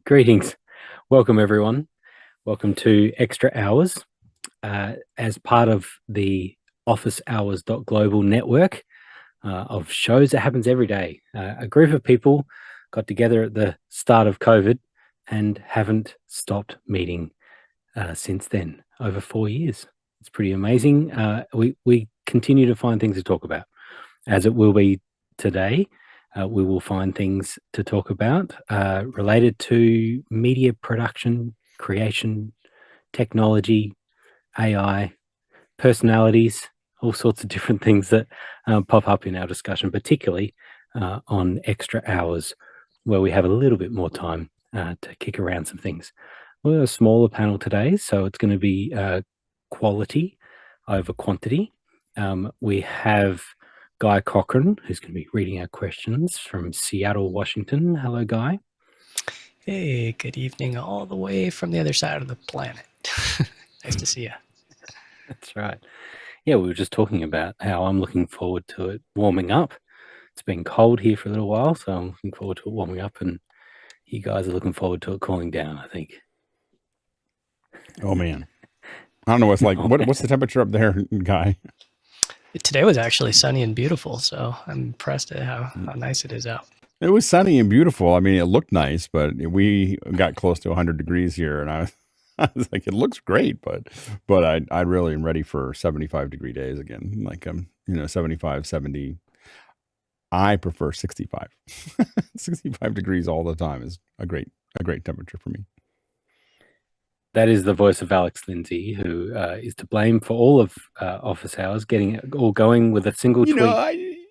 Greetings. Welcome, everyone. Welcome to Extra Hours as part of the Office Hours Global network of shows that happens every day. A group of people got together at the start of COVID and haven't stopped meeting since then, over 4 years. It's pretty amazing. We continue to find things to talk about, as it will be today. We will find things to talk about related to media production, creation, technology, AI, personalities, all sorts of different things that pop up in our discussion, particularly on Extra Hours, where we have a little bit more time to kick around some things. We're a smaller panel today, so it's going to be quality over quantity. We have Guy Cochran, who's going to be reading our questions from Seattle, Washington. Hello, Guy. Hey, good evening, all the way from the other side of the planet. Nice to see you. That's right. Yeah, we were just talking about how I'm looking forward to it warming up. It's been cold here for a little while, so I'm looking forward to it warming up, and you guys are looking forward to it cooling down, I think. Oh, man. I don't know what's like. What's the temperature up there, Guy? Today was actually sunny and beautiful, so I'm impressed at how nice it is out. It was sunny and beautiful. I mean, it looked nice, but we got close to 100 degrees here, and I was like, it looks great, but I really am ready for 75-degree days again. Like 75, 70. I prefer 65. 65 degrees all the time is a great temperature for me. That is the voice of Alex Lindsay, who is to blame for all of Office Hours getting it all going with a single tweet.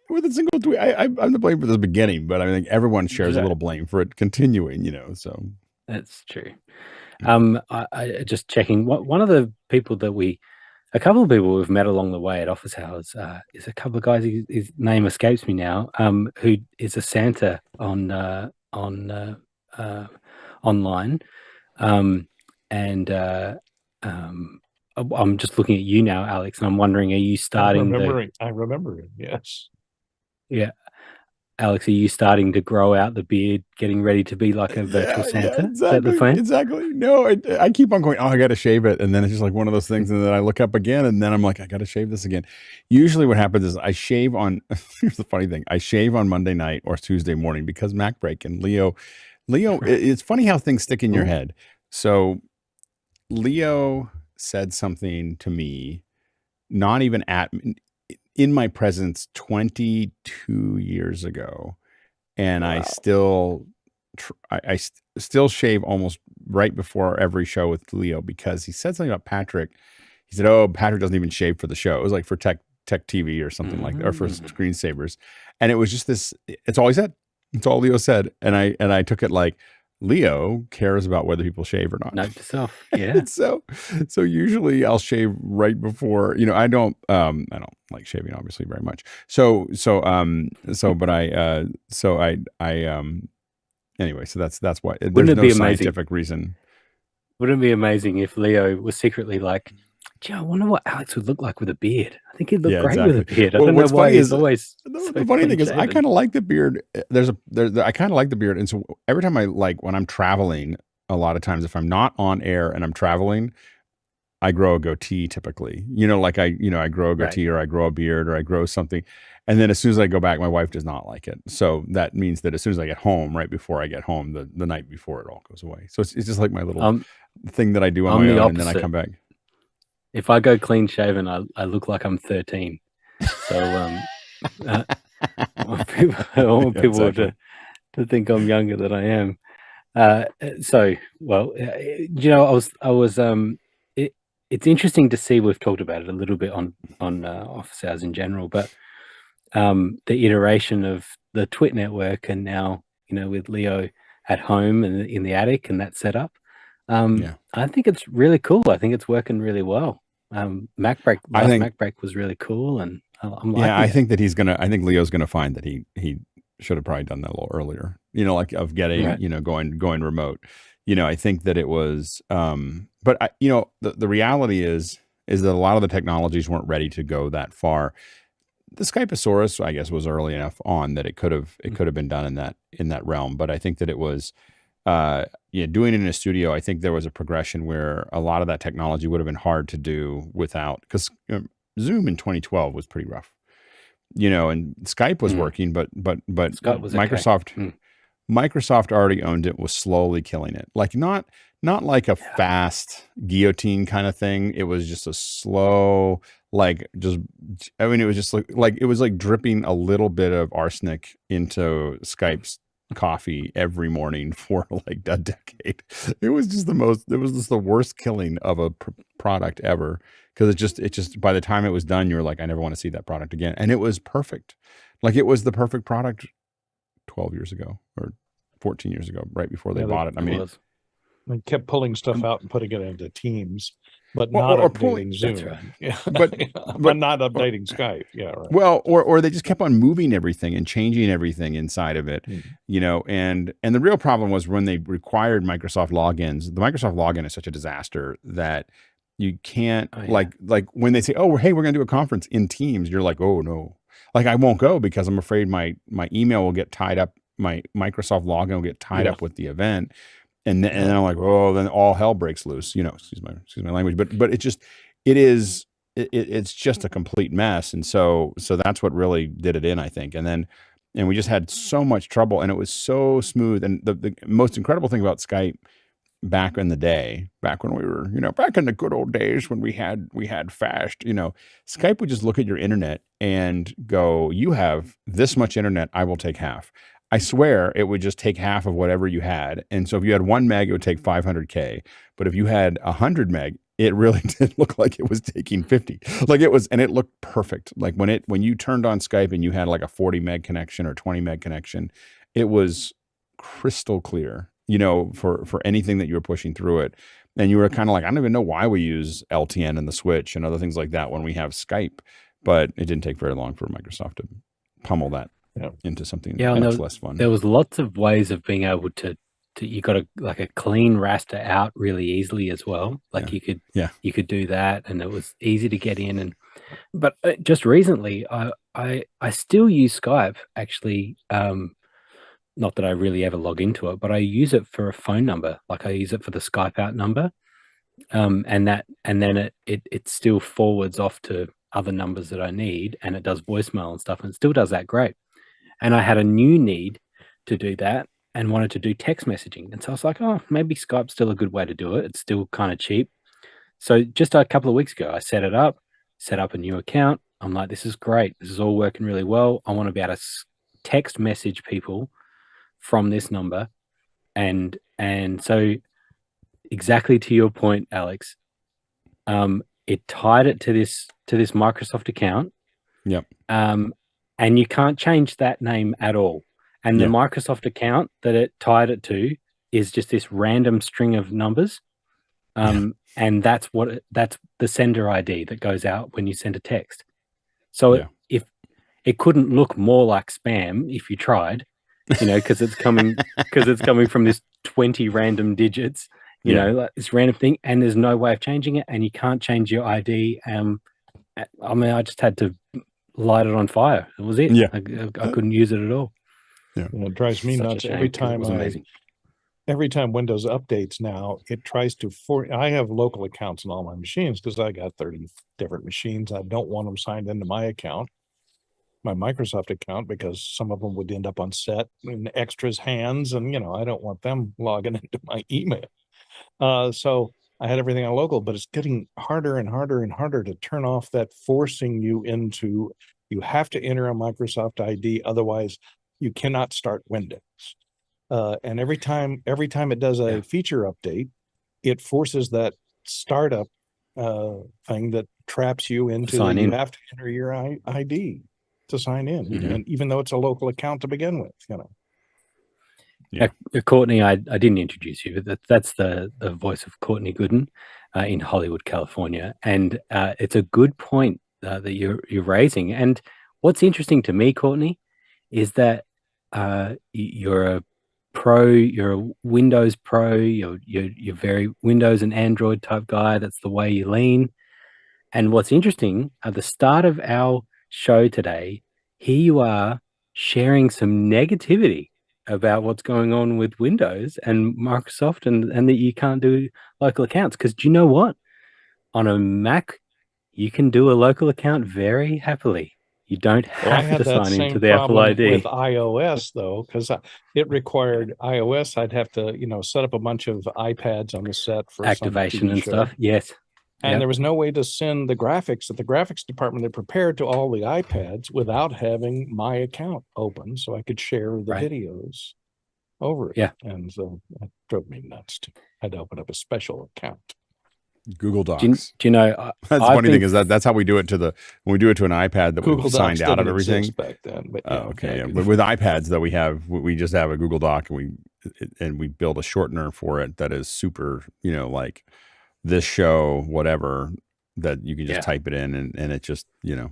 With a single tweet, I'm to blame for the beginning, but I think everyone shares a little blame for it continuing. So that's true. I just checking. One of the people a couple of people we've met along the way at Office Hours is a couple of guys. His name escapes me now. Who is a Santa on online. And I'm just looking at you now, Alex, and I'm wondering, are you starting? I remember it. Yes. Yeah, Alex, are you starting to grow out the beard, getting ready to be like a virtual Santa? Yeah, exactly, is that the plan? Exactly. No, I keep on going, oh, I got to shave it. And then it's just like one of those things. And then I look up again and then I'm like, I got to shave this again. Usually what happens is I shave on, here's the funny thing. I shave on Monday night or Tuesday morning because Mac break and Leo, it's funny how things stick in your head. So Leo said something to me, not even in my presence 22 years ago. And wow. I still shave almost right before every show with Leo because he said something about Patrick. He said, "Oh, Patrick doesn't even shave for the show." It was like for tech TV or something like that, or for screensavers. And it was just this. It's all he said. It's all Leo said. And I took it like Leo cares about whether people shave or not. Note to self. Yeah. so usually I'll shave right before. I don't like shaving obviously very much. Anyway, so that's why there's no scientific reason. Wouldn't it be amazing if Leo was secretly like, gee, I wonder what Alex would look like with a beard. I think he'd look great with a beard. I don't know why he's always. The funny thing is, I kind of like the beard. I kind of like the beard, and so every time when I'm traveling, a lot of times if I'm not on air and I'm traveling, I grow a goatee typically. I grow a goatee or I grow a beard or I grow something. And then as soon as I go back, my wife does not like it. So that means that as soon as I get home, right before I get home, the night before it all goes away. So it's just like my little thing that I do on my own, and then I come back. If I go clean shaven, I look like I'm 13. So I want people to think I'm younger than I am. It's interesting to see. We've talked about it a little bit on Office Hours in general, but the iteration of the Twit network, and now with Leo at home and in the attic and that setup. I think it's really cool. I think it's working really well. Mac break was really cool, and I'm liking it. I think that I think Leo's gonna find that he should have probably done that a little earlier. Like of getting going remote. I think that it was, but the reality is that a lot of the technologies weren't ready to go that far. The Skypeosaurus, I guess, was early enough on that it could have been done in that realm. But I think that it was doing it in a studio, I think there was a progression where a lot of that technology would have been hard to do without, because Zoom in 2012 was pretty rough, and Skype was working, but Scott was okay. Microsoft already owned it, was slowly killing it. Like not like a fast guillotine kind of thing. It was just a slow, it was just like it was like dripping a little bit of arsenic into Skype's coffee every morning for like a decade. It was just the worst killing of a product ever, because it just by the time it was done, you were like, I never want to see that product again. And it was perfect. Like it was the perfect product 12 years ago or 14 years ago, right before they bought it. I mean, they kept pulling stuff out and putting it into Teams, but Well, not or updating Zoom. That's right. Yeah. But not updating Skype. Yeah, right. Well, or they just kept on moving everything and changing everything inside of it, and the real problem was when they required Microsoft logins. The Microsoft login is such a disaster that you can't like when they say, "Oh, hey, we're going to do a conference in Teams," you're like, "Oh no." Like I won't go because I'm afraid my email will get tied up, my Microsoft login will get tied up with the event. And then I'm like, oh, then all hell breaks loose. Excuse my language, but it's just a complete mess. And so that's what really did it in, I think. And we just had so much trouble, and it was so smooth. And the most incredible thing about Skype back in the day, back when we were, back in the good old days when we had fast, Skype would just look at your internet and go, you have this much internet, I will take half. I swear it would just take half of whatever you had. And so if you had 1 meg, it would take 500K. But if you had 100 meg, it really did look like it was taking 50. Like it was, and it looked perfect. Like when you turned on Skype and you had like a 40 meg connection or 20 meg connection, it was crystal clear, for anything that you were pushing through it. And you were kind of like, I don't even know why we use LTN and the switch and other things like that when we have Skype. But it didn't take very long for Microsoft to pummel that into something much less fun. There was lots of ways of being able to you got a clean raster out really easily as well. Like you could do that, and it was easy to get in. But just recently, I still use Skype actually. Not that I really ever log into it, but I use it for a phone number. Like I use it for the Skype out number, and then it still forwards off to other numbers that I need, and it does voicemail and stuff, and it still does that great. And I had a new need to do that and wanted to do text messaging. And so I was like, oh, maybe Skype's still a good way to do it. It's still kind of cheap. So just a couple of weeks ago, I set up a new account. I'm like, this is great. This is all working really well. I want to be able to text message people from this number. And so exactly to your point, Alex, it tied it to this Microsoft account. Yep. And you can't change that name at all. And the Microsoft account that it tied it to is just this random string of numbers. And that's the sender ID that goes out when you send a text. So if it couldn't look more like spam if you tried, because it's coming from this 20 random digits, like this random thing, and there's no way of changing it, and you can't change your ID. I just had to light it on fire. It was it. I couldn't use it at all. It drives me nuts every time. Every time Windows updates now, it tries to I have local accounts on all my machines because I got 30 different machines. I don't want them signed into my account, my Microsoft account, because some of them would end up on set in extras hands, and I don't want them logging into my email. So I had everything on local, but it's getting harder and harder and harder to turn off that, forcing you into, you have to enter a Microsoft ID, otherwise you cannot start Windows. And every time it does a feature update, it forces that startup thing that traps you into you have to enter your ID to sign in, and even though it's a local account to begin with, Courtney, I didn't introduce you, but that's the voice of Courtney Gooden in Hollywood, California, and it's a good point that you're raising. And what's interesting to me, Courtney, is that you're a pro, you're a Windows pro, you're very Windows and Android type guy. That's the way you lean. And what's interesting, at the start of our show today, here you are sharing some negativity about what's going on with Windows and Microsoft, and that you can't do local accounts. Because do you know what? On a Mac, you can do a local account very happily. You don't Well, I have had to that sign into same the Apple problem with ID. iOS though, because it required iOS. I'd have to, set up a bunch of iPads on the set for some Activation TV and show. stuff. Yes. And Yep. there was no way to send the graphics that the graphics department had prepared to all the iPads without having my account open so I could share the Right. videos over it. Yeah. And so that drove me nuts too. I had to open up a special account. Google Do you, Docs. do you know? That's the I've funny been thing is that's how we do it when we do it to an iPad that Google we've signed Docs out of didn't everything. exist back then, but Okay, yeah. But with iPads that we have, we just have a Google Doc and we build a shortener for it that is super, like this show, whatever, that you can just type it in and it just, the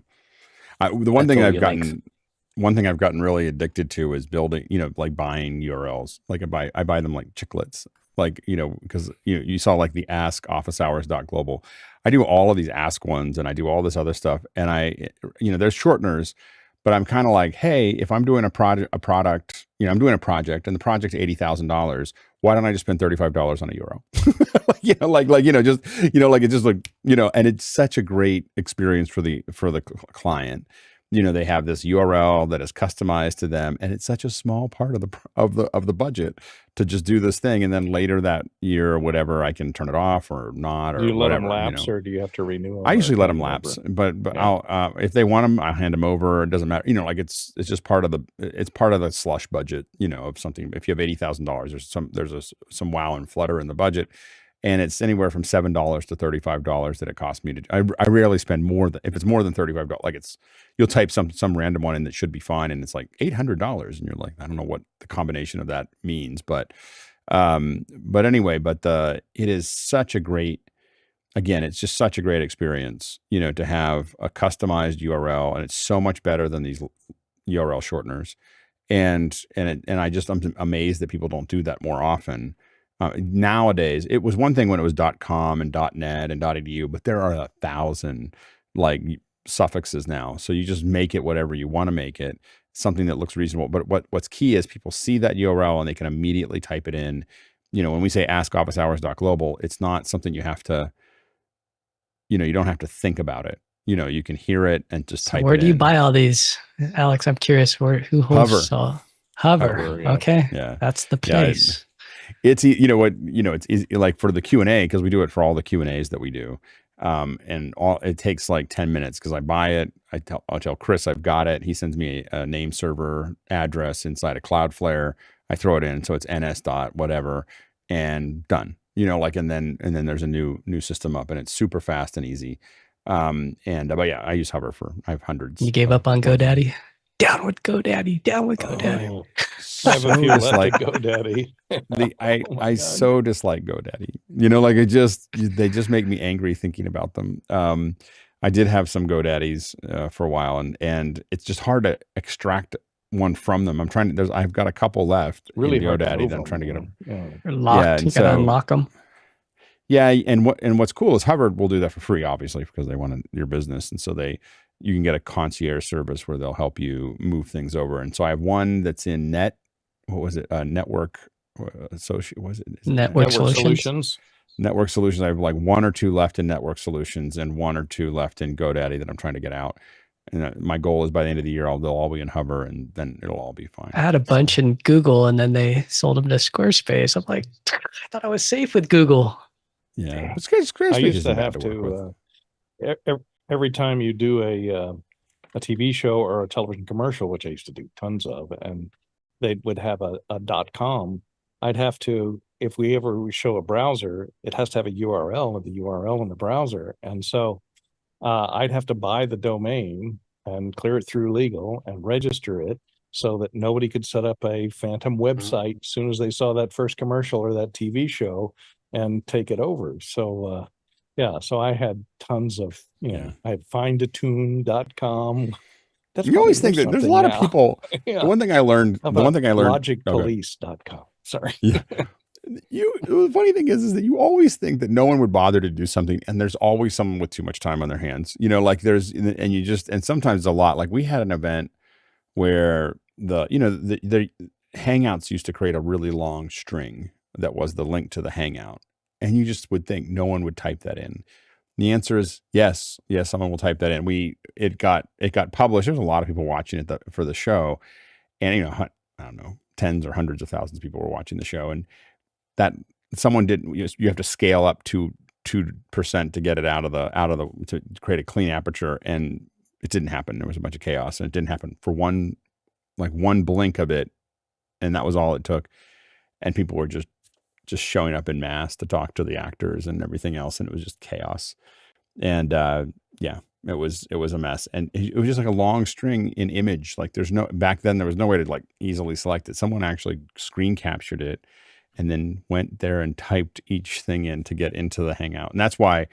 one That's thing all I've your gotten, links. one thing I've gotten really addicted to is building, like buying URLs. Like I buy them like chiclets, like, because you saw like the ask officehours.global. I do all of these ask ones and I do all this other stuff. And there's shorteners, but I'm kind of like, hey, if I'm doing a product, I'm doing a project and the project's $80,000. Why don't I just spend $35 on a URL? It's just like, and it's such a great experience for the client. They have this URL that is customized to them, and it's such a small part of the budget to just do this thing. And then later that year or whatever, I can turn it off or not, or do you let whatever, them lapse or do you have to renew them? I usually let them lapse, but yeah. I'll if they want them, I'll hand them over. It doesn't matter, it's just part of the slush budget, of something. If you have $80,000, there's some wow and flutter in the budget, and it's anywhere from $7 to $35 that it costs me to. I rarely spend more than, if it's more than $35. Like you'll type some random one in that should be fine, and it's like $800, and you're like, I don't know what the combination of that means, but anyway, it is such a great. Again, it's just such a great experience, to have a customized URL, and it's so much better than these URL shorteners. And I'm amazed that people don't do that more often. Nowadays, it was one thing when it was .com and .net and .edu, but there are 1,000 like suffixes now. So you just make it whatever you want to make it, something that looks reasonable. But what's key is people see that URL and they can immediately type it in. When we say askofficehours.global, it's not something you have to, you don't have to think about it. You can hear it and just type it in. Where do you buy all these, Alex? I'm curious. Who hosts Hover? Yeah. Okay, yeah, that's the place. It's it's easy, like for the Q&A, because we do it for all the Q&As that we do, and it takes like 10 minutes because I buy it. I'll tell Chris I've got it. He sends me a name server address inside of Cloudflare. I throw it in, so it's ns dot whatever, and done. And then there's a new system up, and it's super fast and easy. But yeah, I use Hover I have hundreds. You gave up on GoDaddy? Down with GoDaddy. Down with GoDaddy. I have a few left like GoDaddy. I so dislike GoDaddy. They just make me angry thinking about them. I did have some GoDaddies for a while, and it's just hard to extract one from them. I've got a couple left really in GoDaddy that I'm trying to get them. They're locked. You gotta unlock them. Yeah, and what's cool is Hover will do that for free, obviously, because they want your business, and so you can get a concierge service where they'll help you move things over. And so I have one that's in Network Solutions. Network Solutions. I have like one or two left in Network Solutions and one or two left in GoDaddy that I'm trying to get out. And my goal is by the end of the year, they'll all be in Hover, and then it'll all be fine. I had a bunch in Google, and then they sold them to Squarespace. I'm like, I thought I was safe with Google. Yeah, Squarespace I used to have to every time you do a TV show or a television commercial, which I used to do tons of, and they would have a .com. I'd have to, if we show a browser, it has to have a URL of the URL in the browser, and so I'd have to buy the domain and clear it through legal and register it so that nobody could set up a phantom website as soon as they saw that first commercial or that TV show and take it over. So so I had tons of, I had findatune.com. You always think that there's a lot of people. The one thing I learned, logicpolice.com. Sorry. Yeah. The funny thing is that you always think that no one would bother to do something, and there's always someone with too much time on their hands. And sometimes a lot. Like we had an event where Hangouts used to create a really long string that was the link to the Hangout. And you just would think no one would type that in. The answer is yes. Yes, someone will type that in. It got published. There was a lot of people watching it for the show. And, you know, I don't know, tens or hundreds of thousands of people were watching the show. And that someone didn't, you have to scale up to 2% to get it out of the, to create a clean aperture. And it didn't happen. There was a bunch of chaos, and it didn't happen for one blink of it. And that was all it took. And people were just showing up in mass to talk to the actors and everything else. And it was just chaos. And yeah, it was a mess. And it was just like a long string in image. Like back then there was no way to like easily select it. Someone actually screen captured it and then went there and typed each thing in to get into the Hangout. And that's why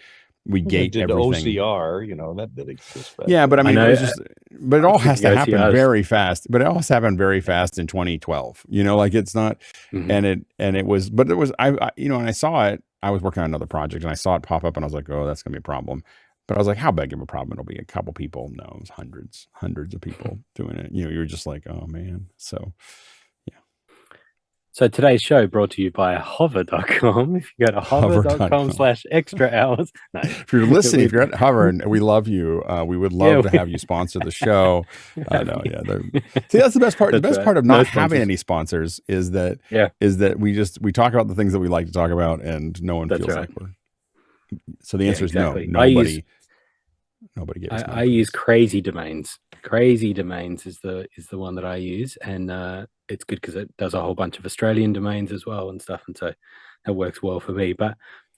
we gate everything. OCR, you know, that exists. Yeah, but I mean, it was just, but it all has to happen very fast. But it all has to happen very fast in 2012. You know, like it's not, and it was, but it was, I you know, and I saw it. I was working on another project, and I saw it pop up, and I was like, oh, that's gonna be a problem. But I was like, how big of a problem? It'll be a couple people. No, it was hundreds of people doing it. You know, you were just like, oh man. So. So today's show brought to you by hover.com. If you go to hover.com/extra hours. No. If you're listening, if you're at Hover, and we love you, we would love to have you sponsor the show. No, yeah. See, that's the best part. The best part of not having any sponsors is that we talk about the things that we like to talk about, and no one feels like we're. So the answer is no. Nobody gets. I use Crazy Domains. Crazy Domains is the one that I use, and it's good because it does a whole bunch of Australian domains as well and stuff, and so that works well for me. But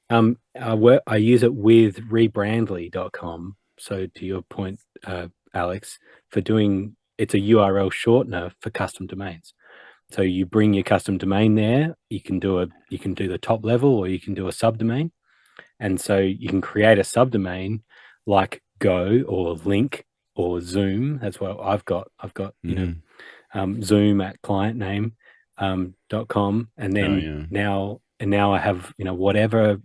I use it with rebrandly.com. So to your point, Alex, it's a URL shortener for custom domains. So you bring your custom domain there. You can do the top level, or you can do a subdomain, and so you can create a subdomain like Go or Link or Zoom. That's what I've got. You know, Zoom at clientname.com, and then now I have, you know, whatever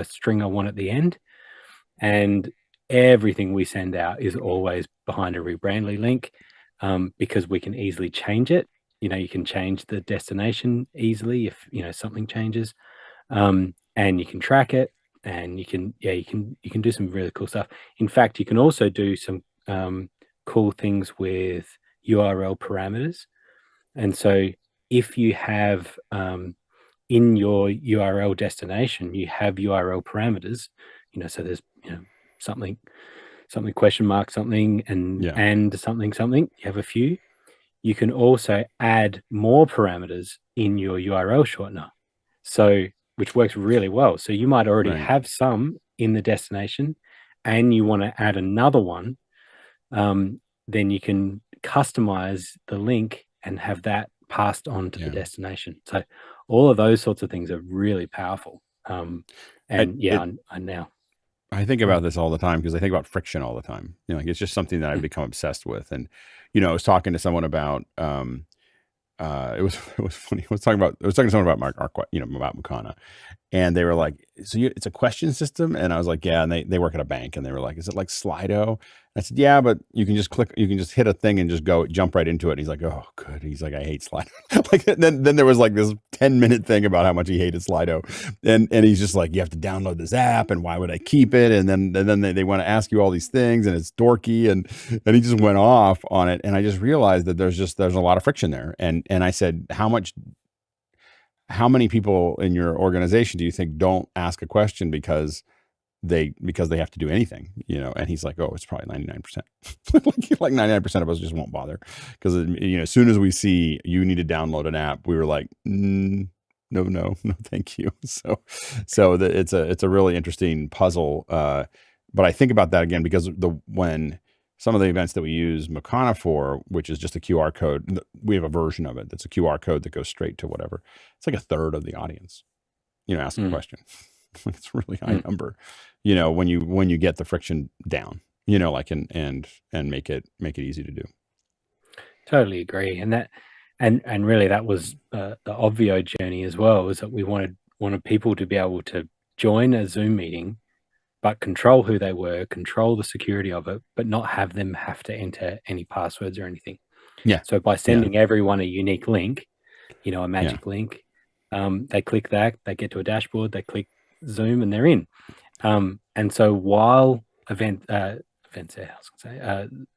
string I want at the end, and everything we send out is always behind a Rebrandly link, because we can easily change it. You know, you can change the destination easily if, you know, something changes, and you can track it. And you can do some really cool stuff. In fact, you can also do some cool things with URL parameters. And so if you have in your URL destination, you have URL parameters, you know, so there's, you know, something question mark something and something, you have a few. You can also add more parameters in your URL shortener. So which works really well. So you might already have some in the destination, and you want to add another one, then you can customize the link and have that passed on to the destination. So all of those sorts of things are really powerful. I think about this all the time because I think about friction all the time. You know, like it's just something that I've become obsessed with. And, you know, I was talking to someone about, it was funny. I was talking to someone about about Mukana, and they were like, "So it's a question system?" And I was like, "Yeah." And they work at a bank, and they were like, "Is it like Slido?" I said, "Yeah, but you can just hit a thing and just jump right into it." And he's like, "Oh, good." He's like, "I hate Slido." Like then there was like this 10-minute thing about how much he hated Slido, and he's just like, "You have to download this app, and why would I keep it?" And then they want to ask you all these things, and it's dorky, and he just went off on it. And I just realized that there's a lot of friction there, and I said, how many people in your organization do you think don't ask a question because they have to do anything, you know? And he's like, oh, it's probably 99%. like 99% of us just won't bother because, you know, as soon as we see you need to download an app, we were like, no, thank you. So it's a really interesting puzzle. But I think about that again, because when some of the events that we use Mukana for, which is just a QR code, we have a version of it that's a QR code that goes straight to whatever. It's like a third of the audience, you know, asking a question. It's a really high number, you know, when you get the friction down, you know, like and make it easy to do. Totally agree. And really that was the Obvio journey as well, is that we wanted people to be able to join a Zoom meeting, but control who they were, control the security of it, but not have them have to enter any passwords or anything. Yeah. So by sending everyone a unique link, a magic link. They click that, they get to a dashboard, they click Zoom, and they're in. And so while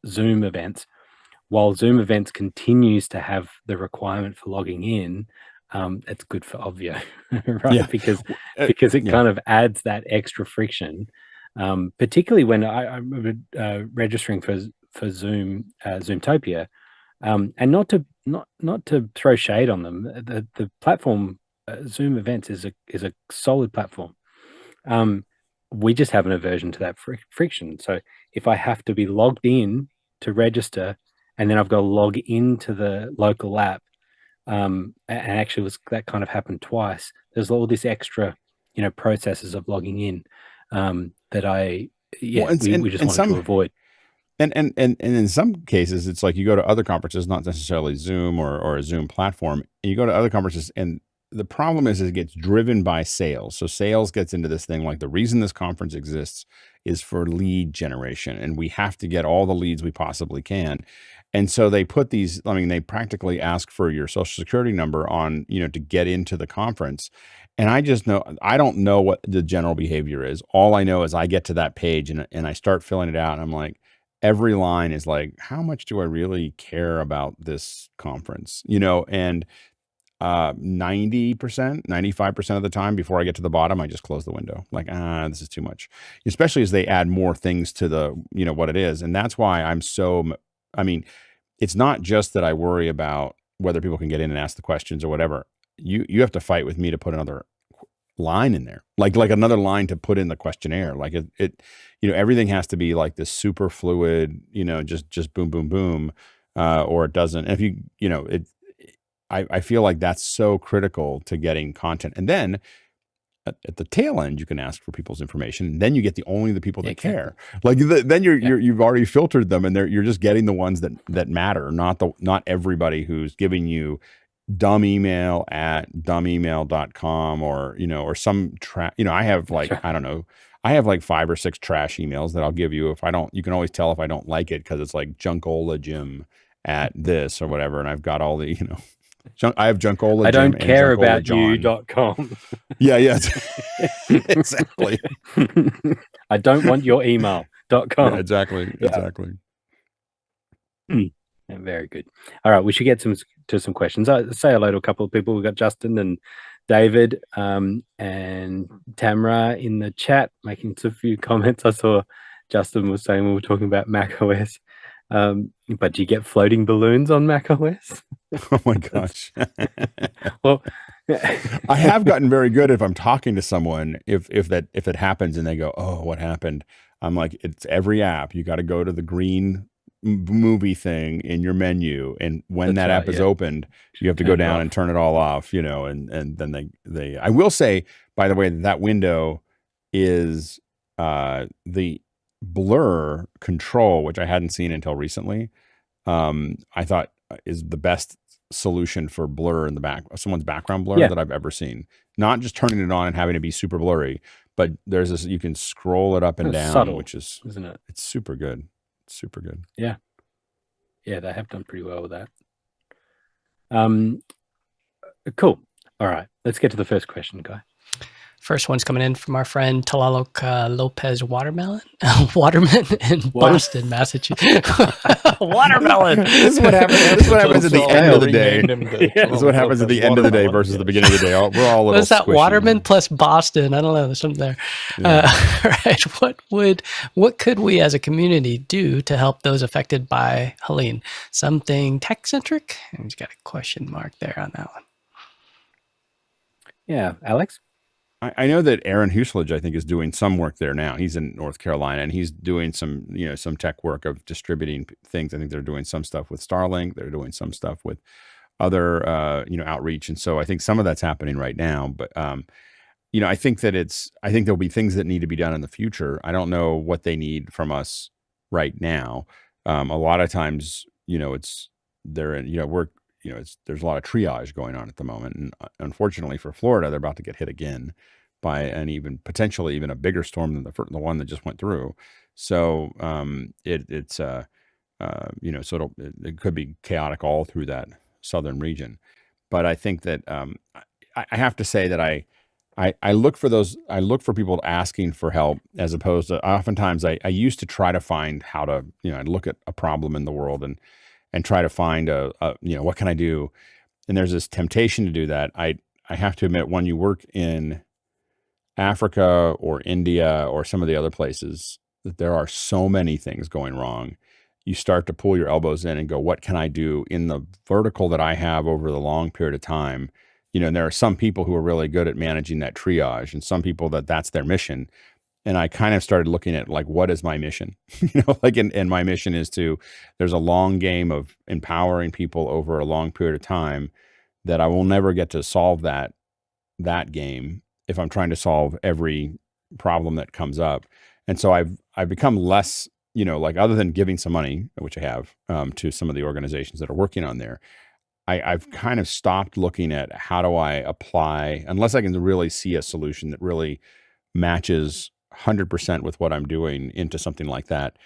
Zoom events, while Zoom events continues to have the requirement for logging in, it's good for Obvio, right? Yeah. Because it kind of adds that extra friction, particularly when I remember registering for Zoom, Zoomtopia, and not to throw shade on them. The platform, Zoom Events, is a solid platform. We just have an aversion to that friction. So if I have to be logged in to register, and then I've got to log into the local app, and actually that kind of happened twice. There's all this extra, processes of logging in that we just wanted to avoid. And in some cases, it's like you go to other conferences, not necessarily Zoom or a Zoom platform, and you go to other conferences, and the problem is it gets driven by sales. So sales gets into this thing like the reason this conference exists is for lead generation, and we have to get all the leads we possibly can. And so they put these, they practically ask for your social security number on, to get into the conference. And I don't know what the general behavior is. All I know is I get to that page and I start filling it out. And I'm like, every line is like, how much do I really care about this conference? And 90%, 95% of the time before I get to the bottom, I just close the window. Like, this is too much, especially as they add more things to the, what it is. And that's why it's not just that I worry about whether people can get in and ask the questions or whatever. You have to fight with me to put another line in there, like another line to put in the questionnaire. Like it everything has to be like this super fluid, just boom, boom, boom, or it doesn't. And if I feel like that's so critical to getting content. And then at the tail end, you can ask for people's information. And then you get only the people that care. Like then you've already filtered them, and you're just getting the ones that matter, not everybody who's giving you dumb email at dumbemail.com or some I have I don't know. I have like 5 or 6 trash emails that I'll give you you can always tell if I don't like it because it's like junkolajim at this or whatever. And I've got all the, I have junkola. I don't care about you.com. Yeah. Exactly. I don't want your email.com. Yeah, exactly. Yeah, very good. All right, we should get to some questions. Say hello to a couple of people. We've got Justin and David and Tamara in the chat making a few comments. I saw Justin was saying we were talking about Mac OS. But do you get floating balloons on Mac OS? Oh my gosh. Well, I have gotten very good if I'm talking to someone, if it happens and they go, oh, what happened? I'm like, it's every app. You got to go to the green movie thing in your menu, and when that app is opened, you have to go down and turn it all off, and then they I will say, by the way, that window is the blur control, which I hadn't seen until recently. I thought is the best solution for blur in the back, someone's background blur that I've ever seen. Not just turning it on and having it be super blurry, but there's this, you can scroll it up and down, subtle, which is, isn't it? It's super good. It's super good. Yeah. Yeah, they have done pretty well with that. Cool. All right, let's get to the first question, Guy. First one's coming in from our friend Tlaloc Lopez Waterman in Boston, Massachusetts. Watermelon. This is what happens. This is what happens at the end of the day. This is what happens at the end of the day versus the beginning of the day. We're all a little. What's that? Squishy. Waterman plus Boston. I don't know. There's something there. Yeah. Right. What could we as a community do to help those affected by Helene? Something tech centric? And he's got a question mark there on that one. Yeah, Alex. I know that Aaron Huselage, I think, is doing some work there now. He's in North Carolina, and he's doing some tech work of distributing things. I think they're doing some stuff with Starlink. They're doing some stuff with other, outreach. And so I think some of that's happening right now. But, I think there'll be things that need to be done in the future. I don't know what they need from us right now. A lot of times, there's a lot of triage going on at the moment. And unfortunately for Florida, they're about to get hit again by potentially even a bigger storm than the one that just went through. So it could be chaotic all through that southern region. but I think that I have to say that I look for those. I look for people asking for help as opposed to oftentimes I used to try to find how to, I'd look at a problem in the world and try to find what can I do? And there's this temptation to do that. I have to admit, when you work in Africa or India or some of the other places, that there are so many things going wrong. You start to pull your elbows in and go, what can I do in the vertical that I have over the long period of time? And there are some people who are really good at managing that triage, and some people that's their mission. And I kind of started looking at, like, what is my mission? And my mission is there's a long game of empowering people over a long period of time that I will never get to solve that game if I'm trying to solve every problem that comes up. And so I've become less, other than giving some money, which I have, to some of the organizations that are working on there, I've kind of stopped looking at how do I apply, unless I can really see a solution that really matches 100% with what I'm doing into something like that.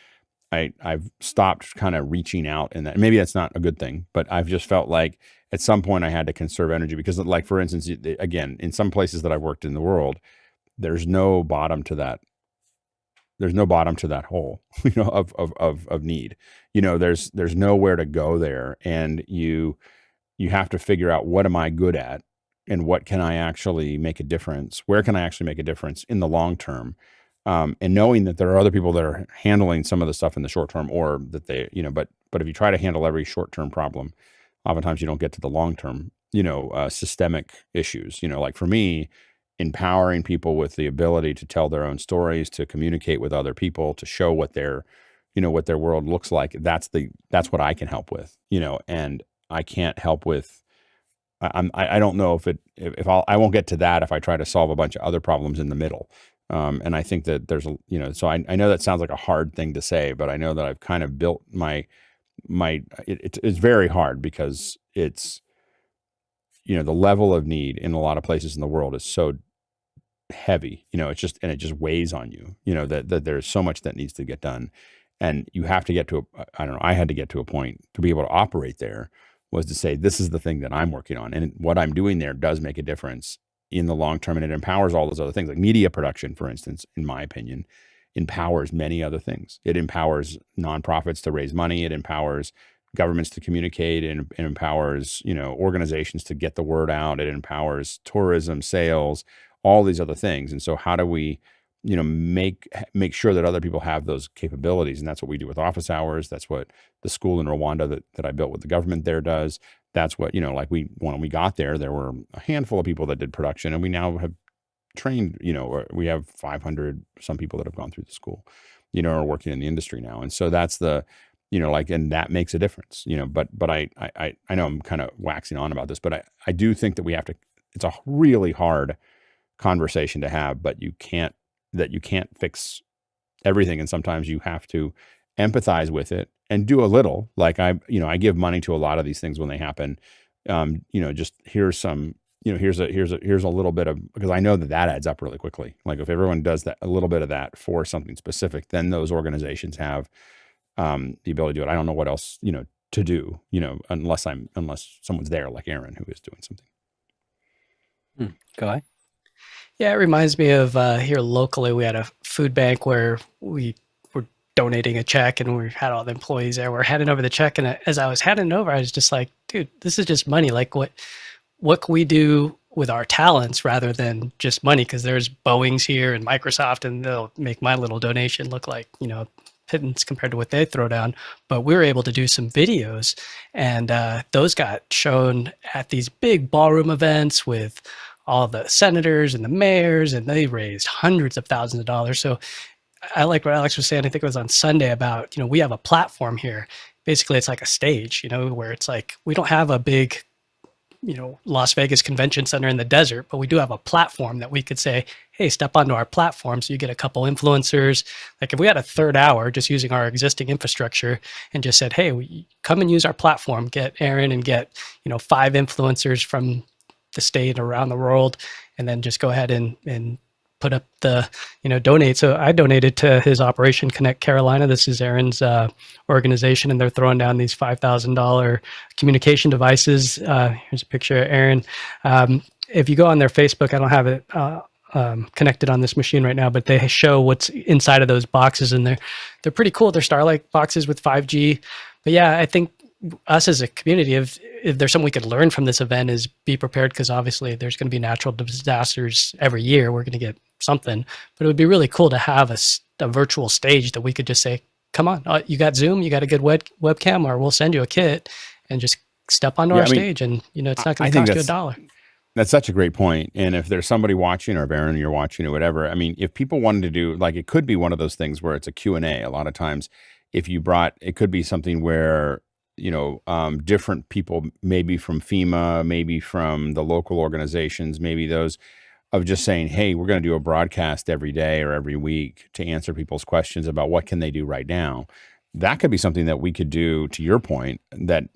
I've stopped kind of reaching out in that. Maybe that's not a good thing, but I've just felt like at some point I had to conserve energy because, like, for instance, again, in some places that I've worked in the world, there's no bottom to that. There's no bottom to that hole, of need. There's nowhere to go there, and you have to figure out, what am I good at, and what can I actually make a difference? Where can I actually make a difference in the long term? And knowing that there are other people that are handling some of the stuff in the short term, or that they, but if you try to handle every short term problem, oftentimes you don't get to the long term, systemic issues. Like for me, empowering people with the ability to tell their own stories, to communicate with other people, to show what their world looks like. That's what I can help with, and I can't help with. I don't know if I won't get to that if I try to solve a bunch of other problems in the middle. And I think that there's so I know that sounds like a hard thing to say, but I know that I've kind of built it's very hard because it's, the level of need in a lot of places in the world is so heavy, it just weighs on you, that there's so much that needs to get done. And you have to get to I had to get to a point to be able to operate there, was to say, this is the thing that I'm working on. And what I'm doing there does make a difference in the long term. And it empowers all those other things, like media production, for instance, in my opinion, empowers many other things. It empowers nonprofits to raise money. It empowers governments to communicate, and it empowers, organizations to get the word out. It empowers tourism, sales, all these other things. And so how do we, make sure that other people have those capabilities? And that's what we do with office hours. That's what the school in Rwanda that I built with the government there does. That's what, when we got there were a handful of people that did production, and we now have trained, we have 500 some people that have gone through the school, are working in the industry now. And so that's the, and that makes a difference, but I know I'm kind of waxing on about this, but I do think that it's a really hard conversation to have, but you can't fix everything. And sometimes you have to empathize with it and do a little, like I give money to a lot of these things when they happen. Just here's some, here's a little bit of, because I know that adds up really quickly. Like if everyone does that, a little bit of that for something specific, then those organizations have the ability to do it. I don't know what else, to do, unless someone's there, like Aaron, who is doing something. Guy? Yeah, it reminds me of here locally, we had a food bank where we were donating a check, and we had all the employees there. We're handing over the check, and as I was handing it over, I was just like, dude, this is just money. Like what can we do with our talents rather than just money? Because there's Boeings here and Microsoft, and they'll make my little donation look like, pittance compared to what they throw down. But we were able to do some videos, and those got shown at these big ballroom events with all the senators and the mayors, and they raised hundreds of thousands of dollars. So I like what Alex was saying. I think it was on Sunday about, we have a platform here. Basically, it's like a stage, where it's like, we don't have a big, Las Vegas convention center in the desert, but we do have a platform that we could say, hey, step onto our platform. So you get a couple influencers. Like if we had a third hour just using our existing infrastructure and just said, hey, come and use our platform, get Aaron and get, 5 influencers from the state around the world, and then just go ahead and put up the, donate. So I donated to his Operation Connect Carolina. This is Aaron's organization, and they're throwing down these $5,000 communication devices. Here's a picture of Aaron. If you go on their Facebook, I don't have it connected on this machine right now, but they show what's inside of those boxes, and they're pretty cool. They're Starlink boxes with 5G. But yeah, I think us as a community, if there's something we could learn from this event, is be prepared, because obviously there's going to be natural disasters every year. We're going to get something, but it would be really cool to have a virtual stage that we could just say, come on, you got Zoom, you got a good webcam, or we'll send you a kit, and just step onto our stage, and it's not going to cost you $1. That's such a great point. And if there's somebody watching, or if Aaron, you're watching or whatever, I mean, if people wanted to do, like, it could be one of those things where it's a Q&A. A lot of times, if you it could be something where, different people, maybe from FEMA, maybe from the local organizations, maybe those of just saying, hey, we're going to do a broadcast every day or every week to answer people's questions about what can they do right now. That could be something that we could do, to your point, that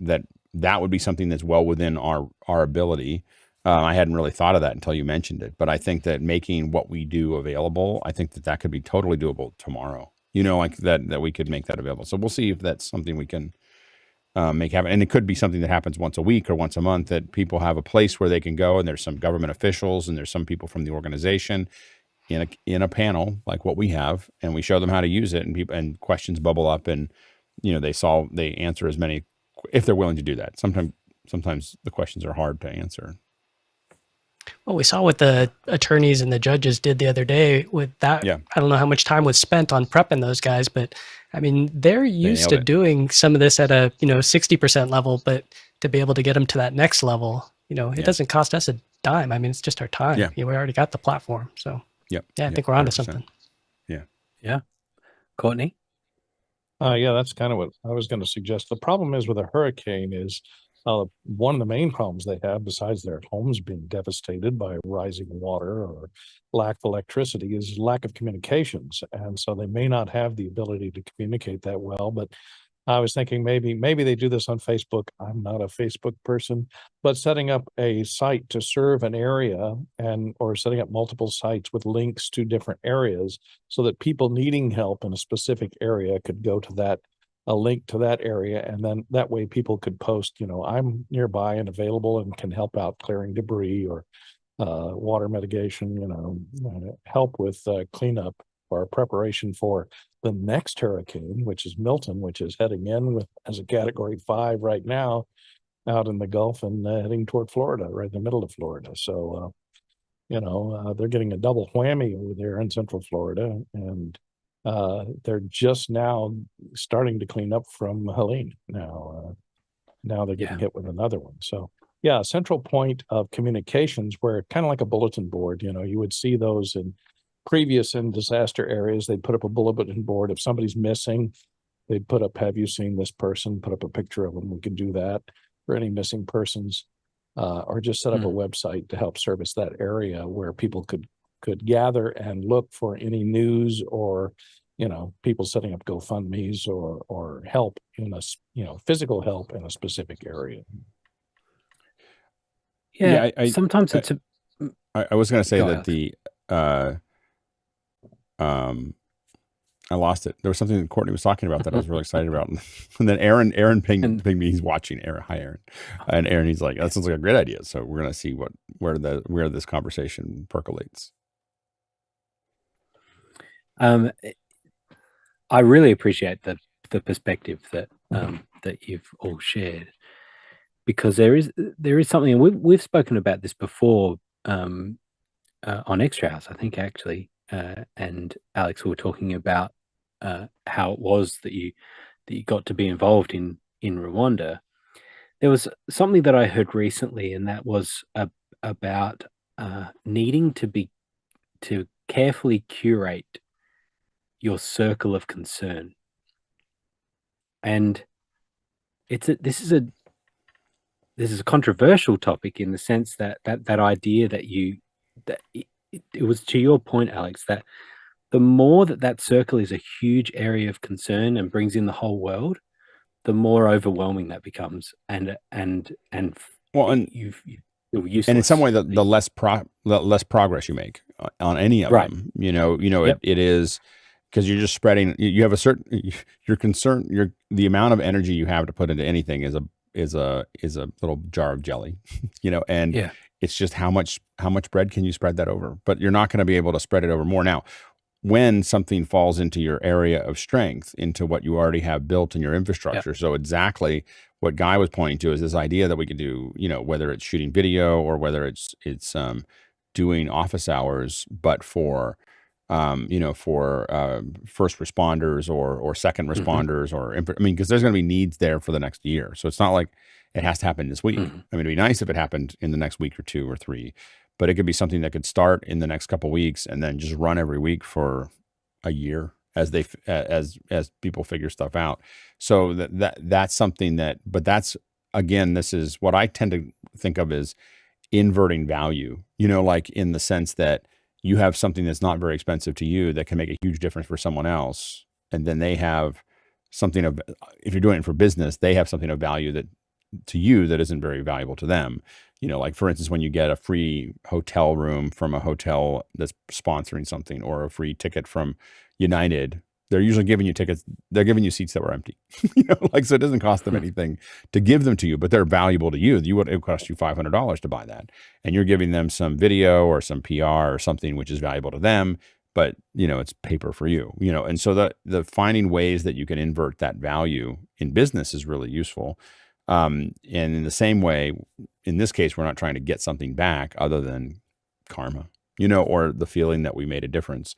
would be something that's well within our ability. I hadn't really thought of that until you mentioned it, but I think that making what we do available, I think that could be totally doable tomorrow, like that we could make that available. So we'll see if that's something we can make happen. And it could be something that happens once a week or once a month, that people have a place where they can go, and there's some government officials and there's some people from the organization in a panel like what we have, and we show them how to use it, and questions bubble up, and they answer as many, if they're willing to do that. Sometimes the questions are hard to answer. Well, we saw what the attorneys and the judges did the other day with that. Yeah. I don't know how much time was spent on prepping those guys, but I mean, they're used to doing some of this at a 60% level, but to be able to get them to that next level, it doesn't cost us a dime. I mean, it's just our time. Yeah. We already got the platform. So yeah, I think we're onto 100%. something. Yeah. Courtney? Yeah, that's kind of what I was going to suggest. The problem is with a hurricane is one of the main problems they have, besides their homes being devastated by rising water or lack of electricity, is lack of communications. And so they may not have the ability to communicate that well. But I was thinking maybe they do this on Facebook. I'm not a Facebook person, but setting up a site to serve an area, or setting up multiple sites with links to different areas, so that people needing help in a specific area could go to a link to that area, and then that way people could post, I'm nearby and available and can help out clearing debris or water mitigation, help with cleanup or preparation for the next hurricane, which is Milton, which is heading in as a Category 5 right now out in the Gulf, and heading toward Florida, right in the middle of Florida. So, they're getting a double whammy over there in Central Florida, and they're just now starting to clean up from Helene. Now they're getting hit with another one. So a central point of communications, where kind of like a bulletin board, you would see those in disaster areas. They'd put up a bulletin board. If somebody's missing, they'd put up, have you seen this person? Put up a picture of them. We can do that for any missing persons, or just set up a website to help service that area, where people could gather and look for any news, or people setting up GoFundMe's or help in physical help in a specific area. Sometimes it's I was going to say that I lost it. There was something that Courtney was talking about that I was really excited about, and then Aaron pinged me. He's watching. Hi, Aaron. And Aaron, he's like, that sounds like a great idea. So we're going to see where this conversation percolates. I really appreciate the perspective that you've all shared, because there is something, and we've spoken about this before on Extra House, I think, actually, and Alex, we were talking about how it was that you got to be involved in Rwanda. There was something that I heard recently, and that was about needing to carefully curate your circle of concern. And this is a controversial topic, in the sense that idea that it was, to your point, Alex, that the more that circle is a huge area of concern and brings in the whole world, the more overwhelming that becomes. And in some way, Useless. the less progress you make on any of Right. them, Yep. it is because you're just spreading. You have a certain your concern. The amount of energy you have to put into anything is a little jar of jelly, and Yeah. it's just how much bread can you spread that over? But you're not going to be able to spread it over more. Now, when something falls into your area of strength, into what you already have built in your infrastructure. So exactly what Guy was pointing to is this idea that we could do, whether it's shooting video or whether it's doing office hours, but for first responders or second responders because there's going to be needs there for the next year. So it's not like it has to happen this week. I mean, it'd be nice if it happened in the next week or 2 or 3, but it could be something that could start in the next couple of weeks and then just run every week for a year as people figure stuff out. So that's something but that's, again, this is what I tend to think of as inverting value, like in the sense that you have something that's not very expensive to you that can make a huge difference for someone else. And then they have something if you're doing it for business, they have something of value to you that isn't very valuable to them. Like for instance, when you get a free hotel room from a hotel that's sponsoring something, or a free ticket from United, they're usually giving you tickets. They're giving you seats that were empty, so it doesn't cost them anything to give them to you, but they're valuable to you. It would cost you $500 to buy that. And you're giving them some video or some PR or something, which is valuable to them, but it's paper for you, and so the finding ways that you can invert that value in business is really useful. And in the same way, in this case, we're not trying to get something back other than karma, or the feeling that we made a difference,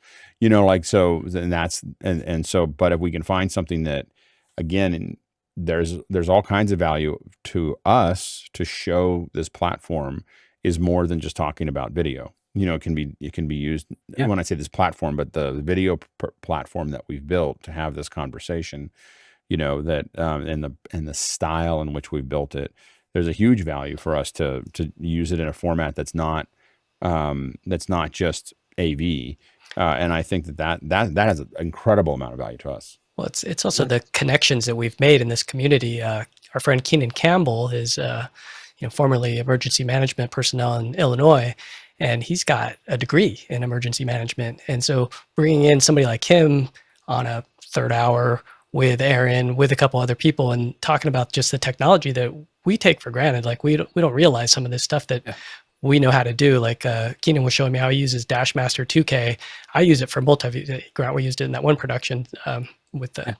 so then but if we can find something that, again, there's all kinds of value to us to show this platform is more than just talking about video. It can be used when I say this platform, but the video platform that we've built to have this conversation, that and the style in which we built it, there's a huge value for us to use it in a format that's not just AV, and I think that has an incredible amount of value to us. Well, it's also the connections that we've made in this community. Our friend Keenan Campbell is formerly emergency management personnel in Illinois, and he's got a degree in emergency management, and so bringing in somebody like him on a third hour with Aaron, with a couple other people, and talking about just the technology that we take for granted. Like we don't realize some of this stuff that we know how to do. Like Keenan was showing me how he uses Dashmaster 2K. I use it for Grant, we used it in that one production with the,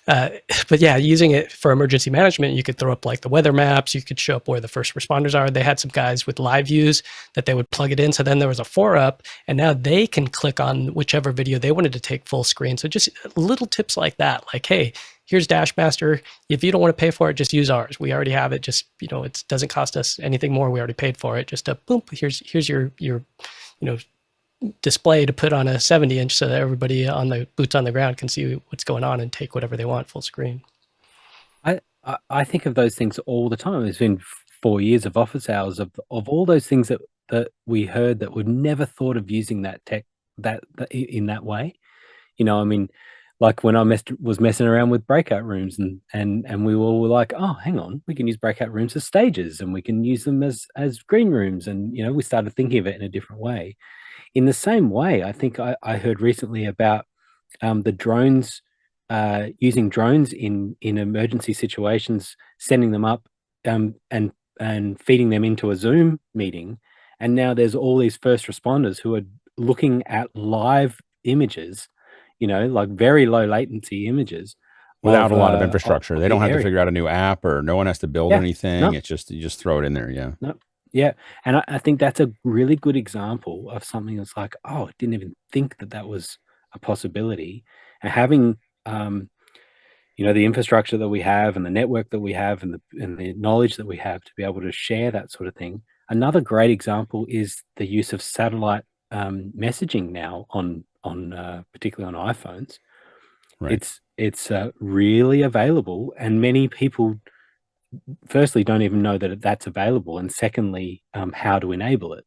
but yeah, using it for emergency management, you could throw up like the weather maps. You could show up where the first responders are. They had some guys with live views that they would plug it in. So then there was a 4-up, and now they can click on whichever video they wanted to take full screen. So just little tips like that, like, hey, here's Dashmaster. If you don't want to pay for it, just use ours. We already have it. Just, it doesn't cost us anything more. We already paid for it. Just boom, here's your display to put on a 70-inch so that everybody on the boots on the ground can see what's going on and take whatever they want full screen. I think of those things all the time. It's been 4 years of office hours of all those things that we heard that we'd never thought of using that tech that in that way. I mean, like when I was messing around with breakout rooms and we all were like, oh, hang on, we can use breakout rooms as stages and we can use them as green rooms. And, we started thinking of it in a different way. In the same way, I think I heard recently about the drones, using drones in emergency situations, sending them up and feeding them into a Zoom meeting. And now there's all these first responders who are looking at live images, like very low latency images. Without a lot of infrastructure. They don't have to figure out a new app, or no one has to build anything. No. It's just, you just throw it in there. Yeah. No. Yeah. And I think that's a really good example of something that's like, oh, I didn't even think that was a possibility. And having, the infrastructure that we have and the network that we have and the knowledge that we have to be able to share that sort of thing. Another great example is the use of satellite messaging now on particularly on iPhones. Right. It's really available, and many people firstly don't even know that that's available, and secondly, how to enable it.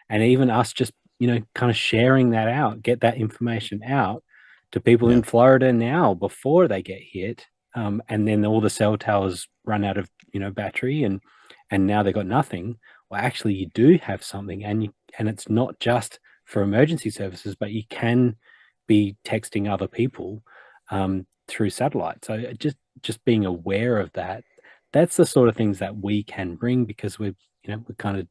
And even us just kind of sharing that out, get that information out to people in Florida now before they get hit, and then all the cell towers run out of battery and now they've got nothing. well, actually you do have something, and it's not just for emergency services, but you can be texting other people through satellite. So just being aware of that, that's the sort of things that we can bring, because we're kind of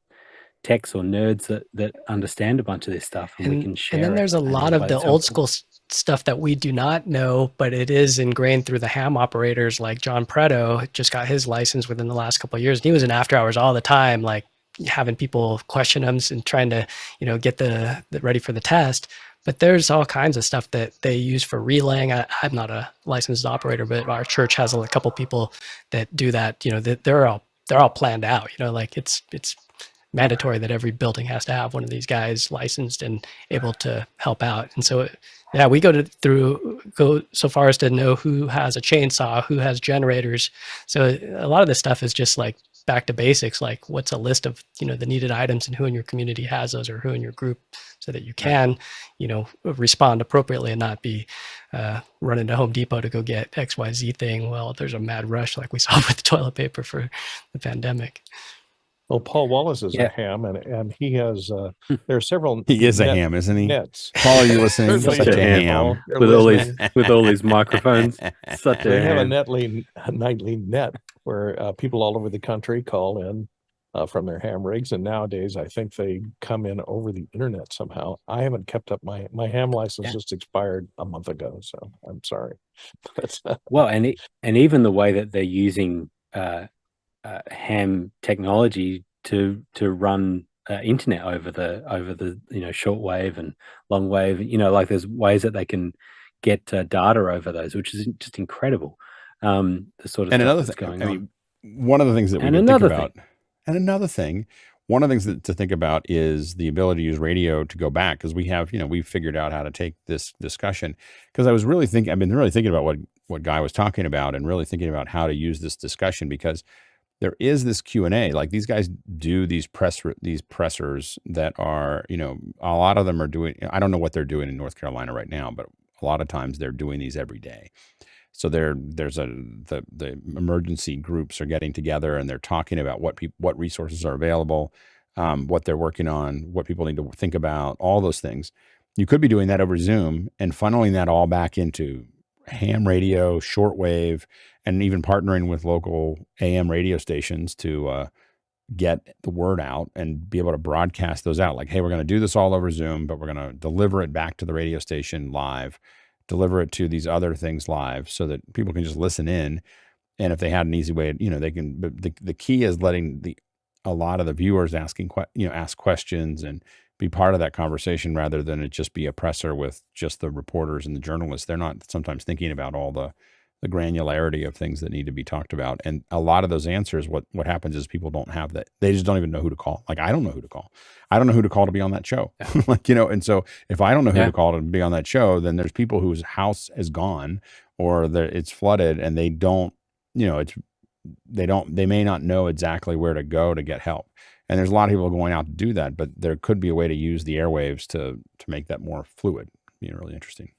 techs or nerds that understand a bunch of this stuff, and we can share and then there's a lot of the old school stuff that we do not know, but it is ingrained through the ham operators. Like John Preto just got his license within the last couple of years. He was in after hours all the time, like having people question him and trying to, get the ready for the test. But there's all kinds of stuff that they use for relaying. I'm not a licensed operator, but our church has a couple people that do that. They're all planned out. Like it's mandatory that every building has to have one of these guys licensed and able to help out. And so, yeah, we go so far as to know who has a chainsaw, who has generators. So a lot of this stuff is just like back to basics, like what's a list of, the needed items and who in your community has those, or who in your group, so that you can, respond appropriately and not be running to Home Depot to go get XYZ thing. Well, there's a mad rush like we saw with toilet paper for the pandemic. Well, Paul Wallace is a ham, and he has. There are several. He is a ham, isn't he? Nets. Paul, are you listening? Such a ham with all these microphones. Such they a have ham. a nightly net where people all over the country call in from their ham rigs, and nowadays I think they come in over the internet somehow. I haven't kept up my ham license just expired a month ago, so I'm sorry. Well, and even the way that they're using ham technology to run internet over the shortwave and long wave, like there's ways that they can get data over those, which is just incredible. The sort of and stuff another that's thing, going on. One of the things that we And can think about, thing. and another thing, one of the things to think about is the ability to use radio to go back, because we have, we've figured out how to take this discussion. Because I've been really thinking about what Guy was talking about, and really thinking about how to use this discussion, because there is this Q&A. Like these guys do these pressers that are, a lot of them are doing, I don't know what they're doing in North Carolina right now, but a lot of times they're doing these every day. So the emergency groups are getting together, and they're talking about what resources are available, what they're working on, what people need to think about, all those things. You could be doing that over Zoom and funneling that all back into ham radio, shortwave, and even partnering with local AM radio stations to get the word out and be able to broadcast those out. Like, hey, we're going to do this all over Zoom, but we're going to deliver it back to the radio station live, deliver it to these other things live, so that people can just listen in. And if they had an easy way, they can. But the key is letting a lot of the viewers ask questions and be part of that conversation, rather than it just be a presser with just the reporters and the journalists. They're not sometimes thinking about all the granularity of things that need to be talked about. And a lot of those answers, what happens is people don't have that. They just don't even know who to call. Like, I don't know who to call. I don't know who to call to be on that show. And so if I don't know who to call to be on that show, then there's people whose house is gone, or it's flooded, and they don't, they may not know exactly where to go to get help. And there's a lot of people going out to do that, but there could be a way to use the airwaves to make that more fluid. Really interesting.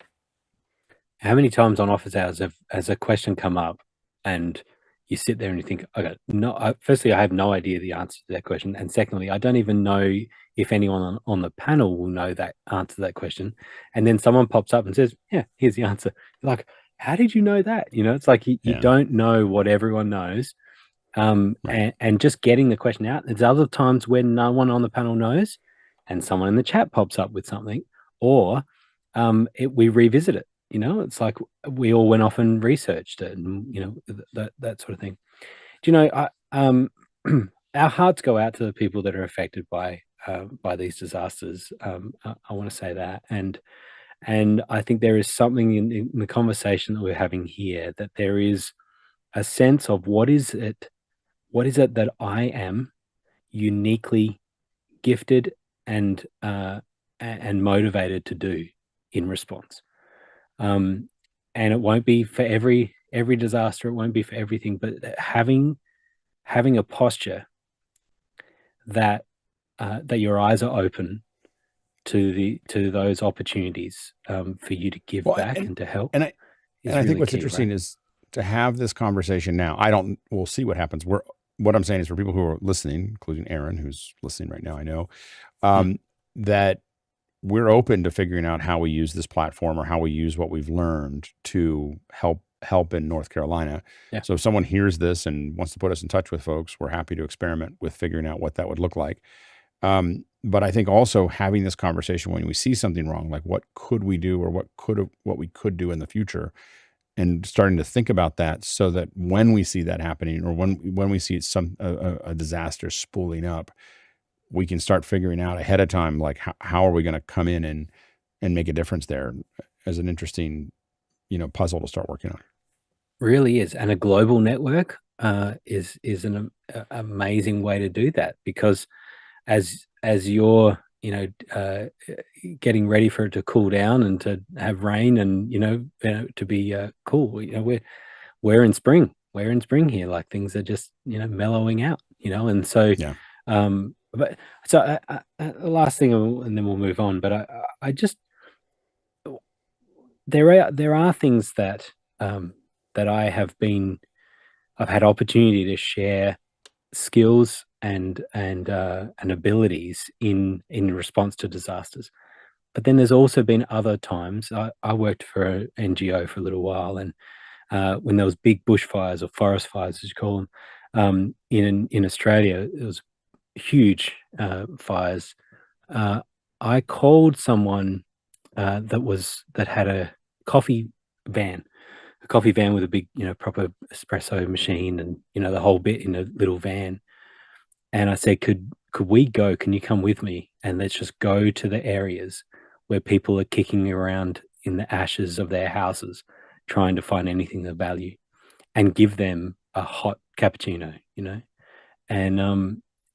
How many times on office hours has a question come up, and you sit there and you think, okay, no. Firstly, I have no idea the answer to that question, and secondly, I don't even know if anyone on the panel will know that answer to that question. And then someone pops up and says, "Yeah, here's the answer." You're like, how did you know that? It's like you don't know what everyone knows. Right. and just getting the question out. There's other times when no one on the panel knows, and someone in the chat pops up with something, or we revisit it. It's like we all went off and researched it, and that sort of thing. Our hearts go out to the people that are affected by these disasters. I want to say that, and I think there is something in the conversation that we're having here, that there is a sense of what is it that I am uniquely gifted and motivated to do in response. And it won't be for every disaster. It won't be for everything, but having a posture that your eyes are open to those opportunities for you to give back and to help. And I think what's interesting is to have this conversation now. We'll see what happens. what I'm saying is for people who are listening, including Aaron, who's listening right now, I know, that we're open to figuring out how we use this platform or how we use what we've learned to help in North Carolina. Yeah. So if someone hears this and wants to put us in touch with folks, we're happy to experiment with figuring out what that would look like. But I think also having this conversation when we see something wrong, like what could we do or what we could do in the future, and starting to think about that so that when we see that happening or when we see a disaster spooling up, we can start figuring out ahead of time, like how are we going to come in and make a difference there, as an interesting, puzzle to start working on. Really is. And a global network is an amazing way to do that, because as you're getting ready for it to cool down and to have rain and to be cool, we're in spring here, like things are just mellowing out, and so Yeah. But so the last thing, and then we'll move on, but I just there are things that that I've had opportunity to share skills and abilities in response to disasters. But then there's also been other times. I worked for an NGO for a little while, and when there was big bushfires or forest fires, as you call them, in Australia, it was huge fires. I called someone that had a coffee van, with a big, proper espresso machine and the whole bit in a little van. And I said, could we go? Can you come with me? And let's just go to the areas where people are kicking around in the ashes of their houses, trying to find anything of value, and give them a hot cappuccino,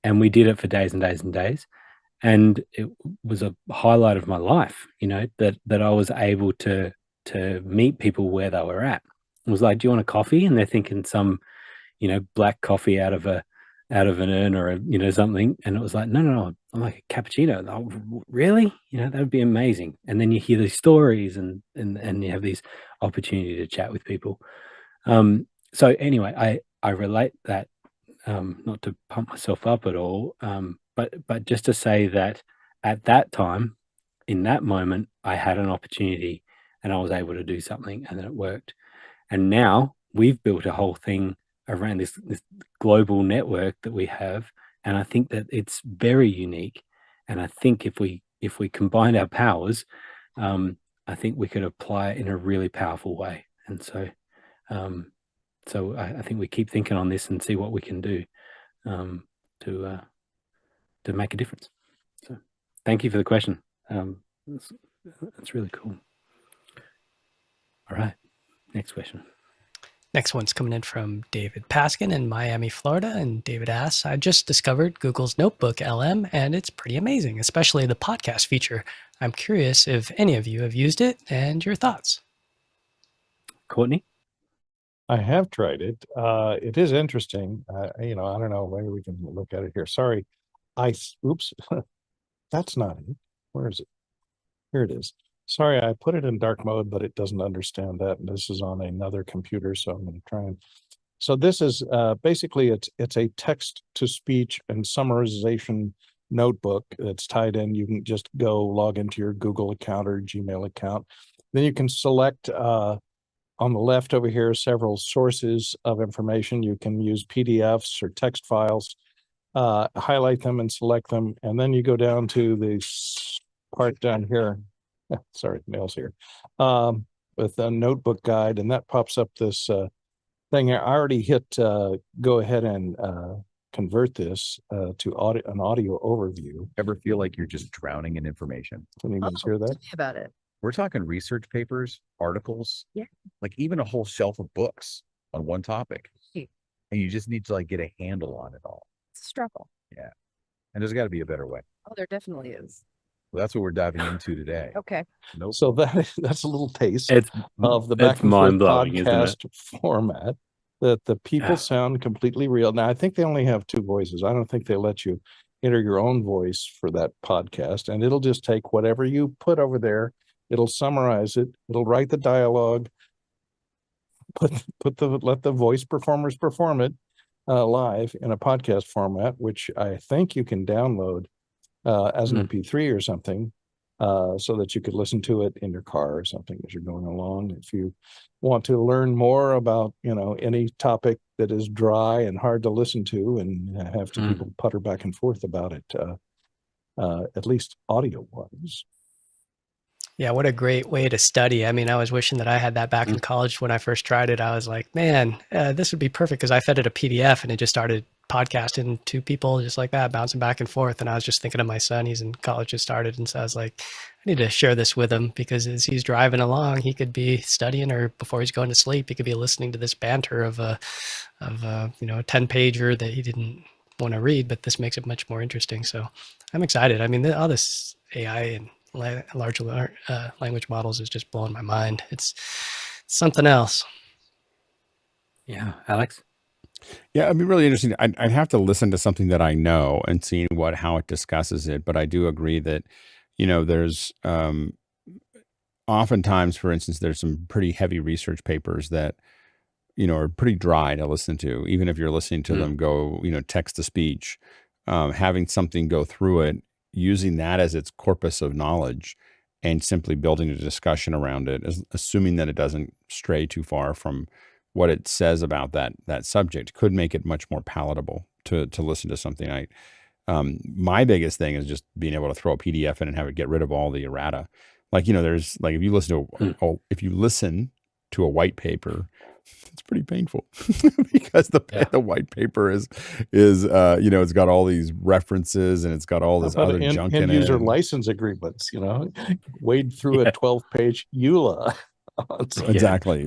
and we did it for days and days and days. And it was a highlight of my life, that I was able to meet people where they were at. It was like, do you want a coffee? And they're thinking some, black coffee out of an urn or something. And it was like, no, I'm like a cappuccino. Oh, really? That would be amazing. And then you hear these stories and you have these opportunity to chat with people. So anyway, I relate that, not to pump myself up at all, but just to say that at that time, in that moment, I had an opportunity and I was able to do something, and then it worked. And now we've built a whole thing around this global network that we have, and I think that it's very unique. And I think if we combine our powers, I think we could apply it in a really powerful way. And so, I think we keep thinking on this and see what we can do to make a difference. So, thank you for the question. That's really cool. All right, next question. Next one's coming in from David Paskin in Miami, Florida. And David asks, I just discovered Google's Notebook LM, and it's pretty amazing, especially the podcast feature. I'm curious if any of you have used it and your thoughts. Courtney? I have tried it. It is interesting. I don't know. Maybe we can look at it here. Sorry. Oops. That's not it. Where is it? Here it is. Sorry, I put it in dark mode, but it doesn't understand that. And this is on another computer, so I'm going to try and. So this is basically it's a text to speech and summarization notebook that's tied in. You can just go log into your Google account or Gmail account. Then you can select on the left over here several sources of information. You can use PDFs or text files, highlight them and select them, and then you go down to this part down here. Sorry, mail's here, with a notebook guide, and that pops up this thing here. I already hit go ahead and convert this to an audio overview. Ever feel like you're just drowning in information? Can you guys hear that? Tell me about it. We're talking research papers, articles, Yeah. like even a whole shelf of books on one topic. Hmm. And you just need to like get a handle on it all. It's a struggle. Yeah. And there's got to be a better way. Oh, there definitely is. Well, that's what we're diving into today. Okay. Nope. So that's a little taste It's of the back and forth mind-blowing, isn't it? podcast format, that the people sound completely real. Now, I think they only have two voices. I don't think they let you enter your own voice for that podcast, and it'll just take whatever you put over there. It'll summarize it. It'll write the dialogue. Let the voice performers perform it, live in a podcast format, which I think you can download as an MP3 or something, so that you could listen to it in your car or something as you're going along. If you want to learn more about, any topic that is dry and hard to listen to and have to people putter back and forth about it, at least audio wise. Yeah, what a great way to study. I mean, I was wishing that I had that back in college when I first tried it. I was like, man, this would be perfect because I fed it a PDF and it just started podcasting to people just like that, bouncing back and forth. And I was just thinking of my son. He's in college, just started. And so I was like, I need to share this with him because as he's driving along, he could be studying, or before he's going to sleep, he could be listening to this banter of a 10-pager that he didn't want to read, but this makes it much more interesting. So I'm excited. I mean, all this AI and large language models is just blowing my mind. It's something else. Yeah, Alex. Yeah, it'd be really interesting. I'd have to listen to something that I know and see how it discusses it. But I do agree that, there's oftentimes, for instance, there's some pretty heavy research papers that, are pretty dry to listen to. Even if you're listening to them go, text to speech, having something go through it, using that as its corpus of knowledge and simply building a discussion around it, assuming that it doesn't stray too far from what it says about that subject, could make it much more palatable to listen to something. My biggest thing is just being able to throw a PDF in and have it get rid of all the errata. There's if you listen to a white paper, it's pretty painful because the white paper is it's got all these references and it's got all this other junk in it. End user license agreements, wade through a 12-page EULA. Exactly.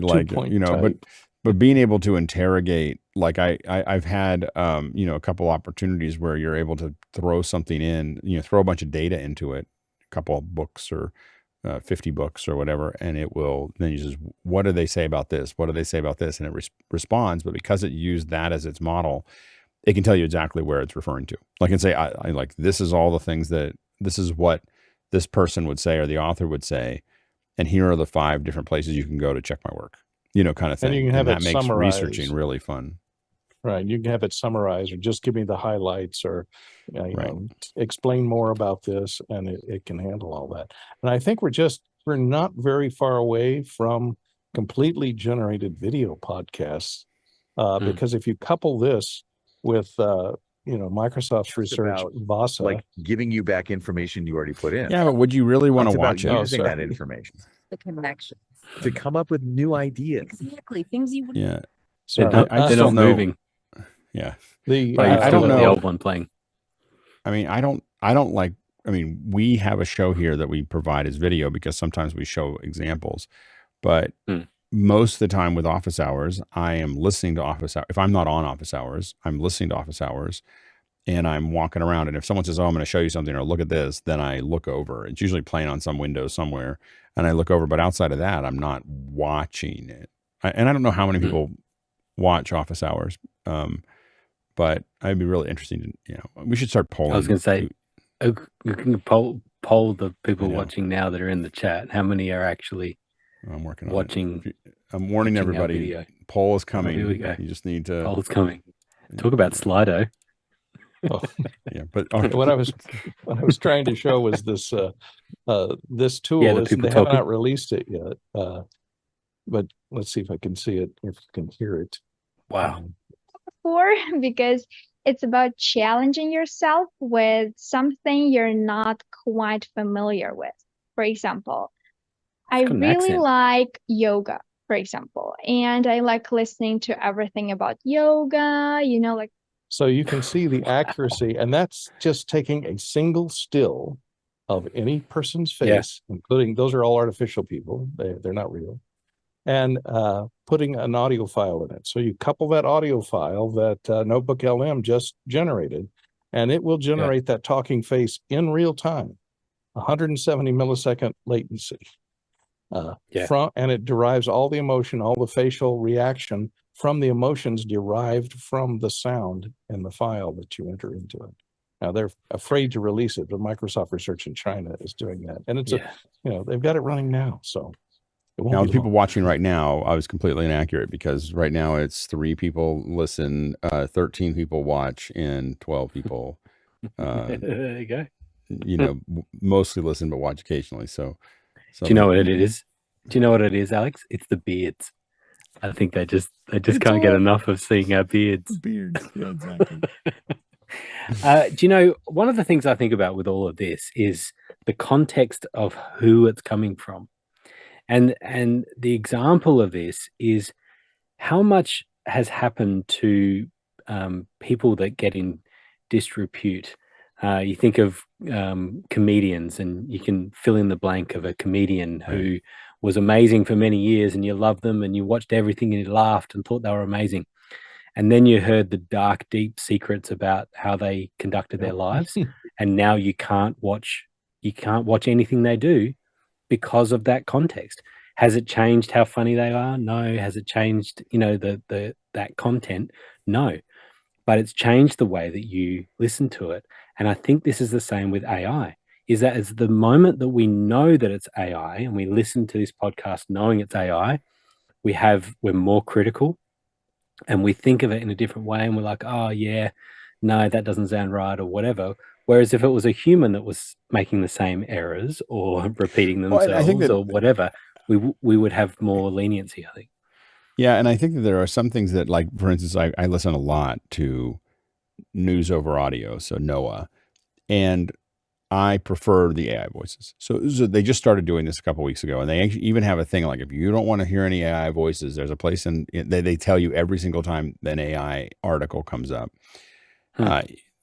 But being able to interrogate, I've had a couple opportunities where you're able to throw something in, throw a bunch of data into it, a couple of books or 50 books or whatever, and it will then uses, what do they say about this? What do they say about this? And it responds, but because it used that as its model, it can tell you exactly where it's referring to. Like, and say, I like, this is all the things this is what this person would say or the author would say, and here are the 5 different places you can go to check my work, kind of thing. And you can have it that makes summarized. researching really fun. Right. You can have it summarized or just give me the highlights or explain more about this, and it can handle all that. And I think we're not very far away from completely generated video podcasts, because if you couple this with, Microsoft's research, VASA, like giving you back information you already put in. Yeah, but would you really want to watch it? Using that information, The connection. to come up with new ideas. Exactly. Things you would. Yeah. They're I not moving. Yeah. I don't know the old one playing. I mean, we have a show here that we provide as video because sometimes we show examples, but most of the time with office hours, I am listening to office hours. If I'm not on office hours, I'm listening to office hours and I'm walking around. And if someone says, oh, I'm going to show you something or look at this, then I look over. It's usually playing on some window somewhere and I look over, but outside of that, I'm not watching it. And I don't know how many people watch office hours. But I'd be really interested in, we should start polling. I was going to say, you can poll the people watching now that are in the chat. How many are actually I'm working on watching? I'm warning everybody. Poll is coming. Here we go. You just need to. Poll is coming. Talk about Slido. Oh. Yeah, but what I was trying to show was this this tool. Yeah, they have not released it yet. But let's see if I can see it, if you can hear it. Wow. For because it's about challenging yourself with something you're not quite familiar with. For example, I really like yoga, for example, and I like listening to everything about yoga, So you can see the accuracy, and that's just taking a single still of any person's face, including, those are all artificial people. They're not real. And putting an audio file in it. So you couple that audio file that Notebook LM just generated, and it will generate that talking face in real time, 170 millisecond latency. And it derives all the emotion, all the facial reaction from the emotions derived from the sound in the file that you enter into it. Now they're afraid to release it, but Microsoft Research in China is doing that. And it's they've got it running now. So Now, the people watching right now, I was completely inaccurate because right now it's 3 people listen, 13 people watch, and 12 people, There you go. mostly listen but watch occasionally. So, do you know what it is? Do you know what it is, Alex? It's the beards. I think they just can't get enough of seeing our beards. Beards, yeah, exactly. Do you know, one of the things I think about with all of this is the context of who it's coming from. And the example of this is how much has happened to people that get in disrepute. You think of comedians, and you can fill in the blank of a comedian who was amazing for many years, and you loved them, and you watched everything, and you laughed and thought they were amazing. And then you heard the dark, deep secrets about how they conducted their lives, and now you can't watch anything they do because of that context. Has it changed how funny they are? No. Has it changed, that content? No. But it's changed the way that you listen to it. And I think this is the same with AI, is that it's the moment that we know that it's AI and we listen to this podcast knowing it's AI, we're more critical and we think of it in a different way, and we're like, oh yeah, no, that doesn't sound right or whatever. Whereas if it was a human that was making the same errors or repeating themselves I think that, or whatever, we would have more leniency, I think. Yeah, and I think that there are some things that, like, for instance, I listen a lot to news over audio, so NOAA, and I prefer the AI voices. So they just started doing this a couple weeks ago, and they actually even have a thing like, if you don't want to hear any AI voices, there's a place they tell you every single time an AI article comes up.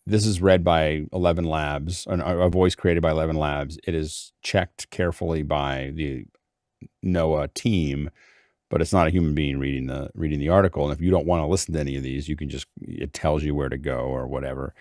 This is read by 11 Labs, a voice created by 11 Labs. It is checked carefully by the NOAA team, but it's not a human being reading the article. And if you don't want to listen to any of these, it tells you where to go or whatever.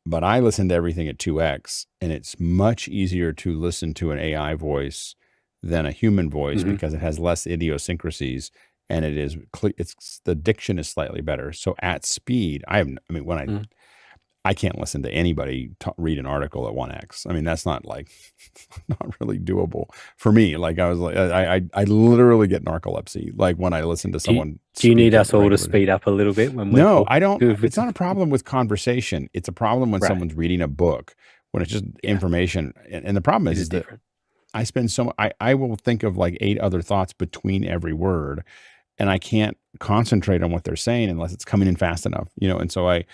But I listen to everything at 2x, and it's much easier to listen to an AI voice than a human voice because it has less idiosyncrasies, and the diction is slightly better. So at speed, I can't listen to anybody read an article at 1x. I mean, that's not really doable for me. Like I literally get narcolepsy. Like when I listen to someone. Do you need us all to speed up a little bit when we're No, I don't. It's not a problem with conversation. It's a problem when someone's reading a book, when it's just information. And the problem is that I spend I will think of like 8 other thoughts between every word, and I can't concentrate on what they're saying unless it's coming in fast enough, and so I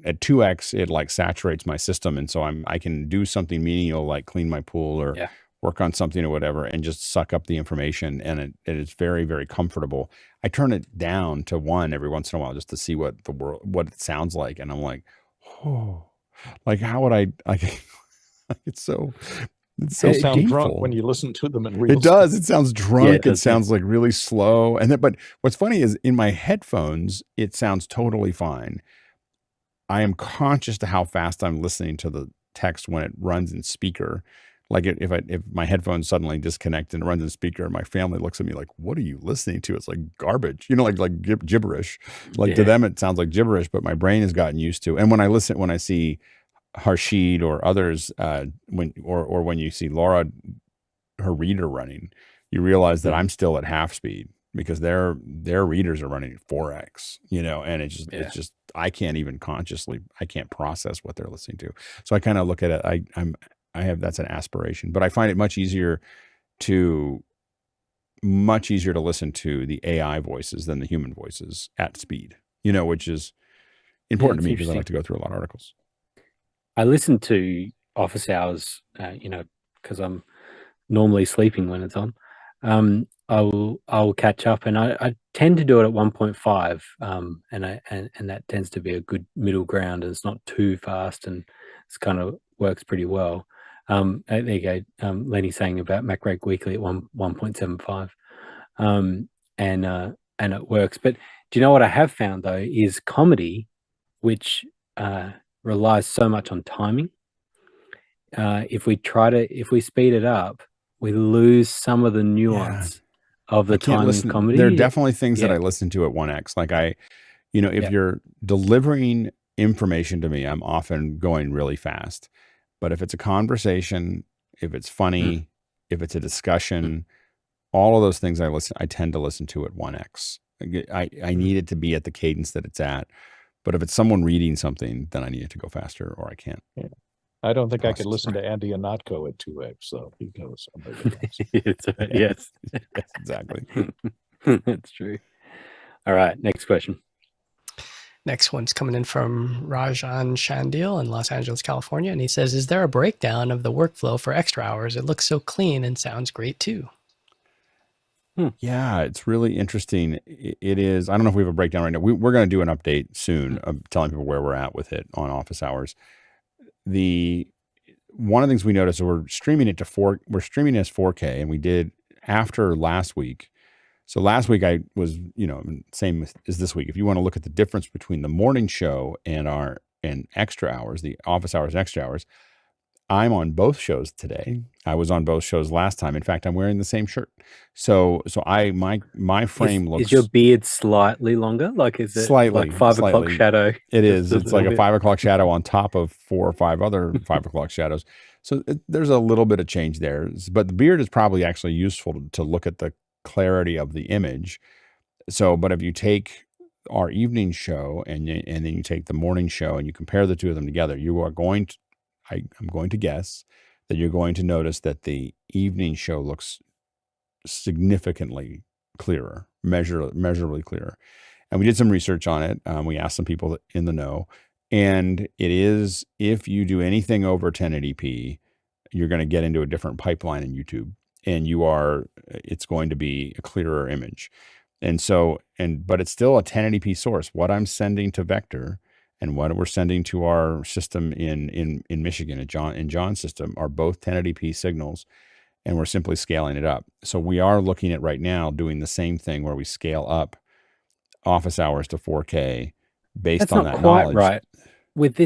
at 2x, it like saturates my system. And so I can do something menial, like clean my pool or work on something or whatever, and just suck up the information. And it is very, very comfortable. I turn it down to 1 every once in a while just to see what it sounds like. And I'm like, oh, like how would I, like, it's so sound drunk when you listen to them in real It does. It sounds drunk. It sounds like really slow. But what's funny is in my headphones, it sounds totally fine. I am conscious to how fast I'm listening to the text when it runs in speaker. Like if my headphones suddenly disconnect and it runs in speaker, and my family looks at me like, "What are you listening to?" It's like garbage, like gibberish. Like to them, it sounds like gibberish, but my brain has gotten used to. And when I see Harshid or others, when you see Laura, her reader running, you realize that I'm still at half speed because their readers are running at 4x, and it's just I can't even I can't process what they're listening to. So I kind of look at it. That's an aspiration, but I find it much easier to listen to the AI voices than the human voices at speed, which is important to me because I like to go through a lot of articles. I listen to office hours, because I'm normally sleeping when it's on. I will catch up, and I tend to do it at 1.5, and that tends to be a good middle ground. And it's not too fast, and it's kind of works pretty well. There you go. Lenny saying about MacReg Weekly at 1.75, and it works. But do you know what I have found though is comedy, which relies so much on timing. If we speed it up, we lose some of the nuance of the time in comedy. There are definitely things that I listen to at 1x. Like if you're delivering information to me, I'm often going really fast. But if it's a conversation, if it's funny, if it's a discussion, all of those things I tend to listen to at 1x. I need it to be at the cadence that it's at. But if it's someone reading something, then I need it to go faster, or I can't. Yeah. I don't think I could Process listen right. to Andy Anatko at 2x, so he goes. Yes. Yes, exactly. That's true. All right, next question. Next one's coming in from Rajan Shandil in Los Angeles, California. And he says, is there a breakdown of the workflow for extra hours? It looks so clean and sounds great too. Yeah, it's really interesting. It is. I don't know if we have a breakdown right now. We're going to do an update soon of telling people where we're at with it on office hours. One of the things we noticed is we're streaming it we're streaming it as 4K, and we did after last week. So last week I was, same as this week. If you want to look at the difference between the morning show and extra hours, the office hours and extra hours, I'm on both shows today. I was on both shows last time. In fact, I'm wearing the same shirt. So my frame looks. Is your beard slightly longer? Like, is it slightly, like 5 o'clock slightly. shadow? It is. It's like a 5 o'clock shadow on top of 4 or 5 other 5 o'clock shadows. So there's a little bit of change there. But the beard is probably actually useful to look at the clarity of the image. So, but if you take our evening show and then you take the morning show and you compare the two of them together, you are going to, I'm going to guess that you're going to notice that the evening show looks significantly clearer, measurably clearer. And we did some research on it. We asked some people in the know, and it is, if you do anything over 1080p, you're going to get into a different pipeline in YouTube, and it's going to be a clearer image. And so, but it's still a 1080p source. What I'm sending to Vector and what we're sending to our system in Michigan, in John's system, are both 1080p signals, and we're simply scaling it up. So we are looking at right now doing the same thing where we scale up office hours to 4K based on that knowledge. That's not quite right. With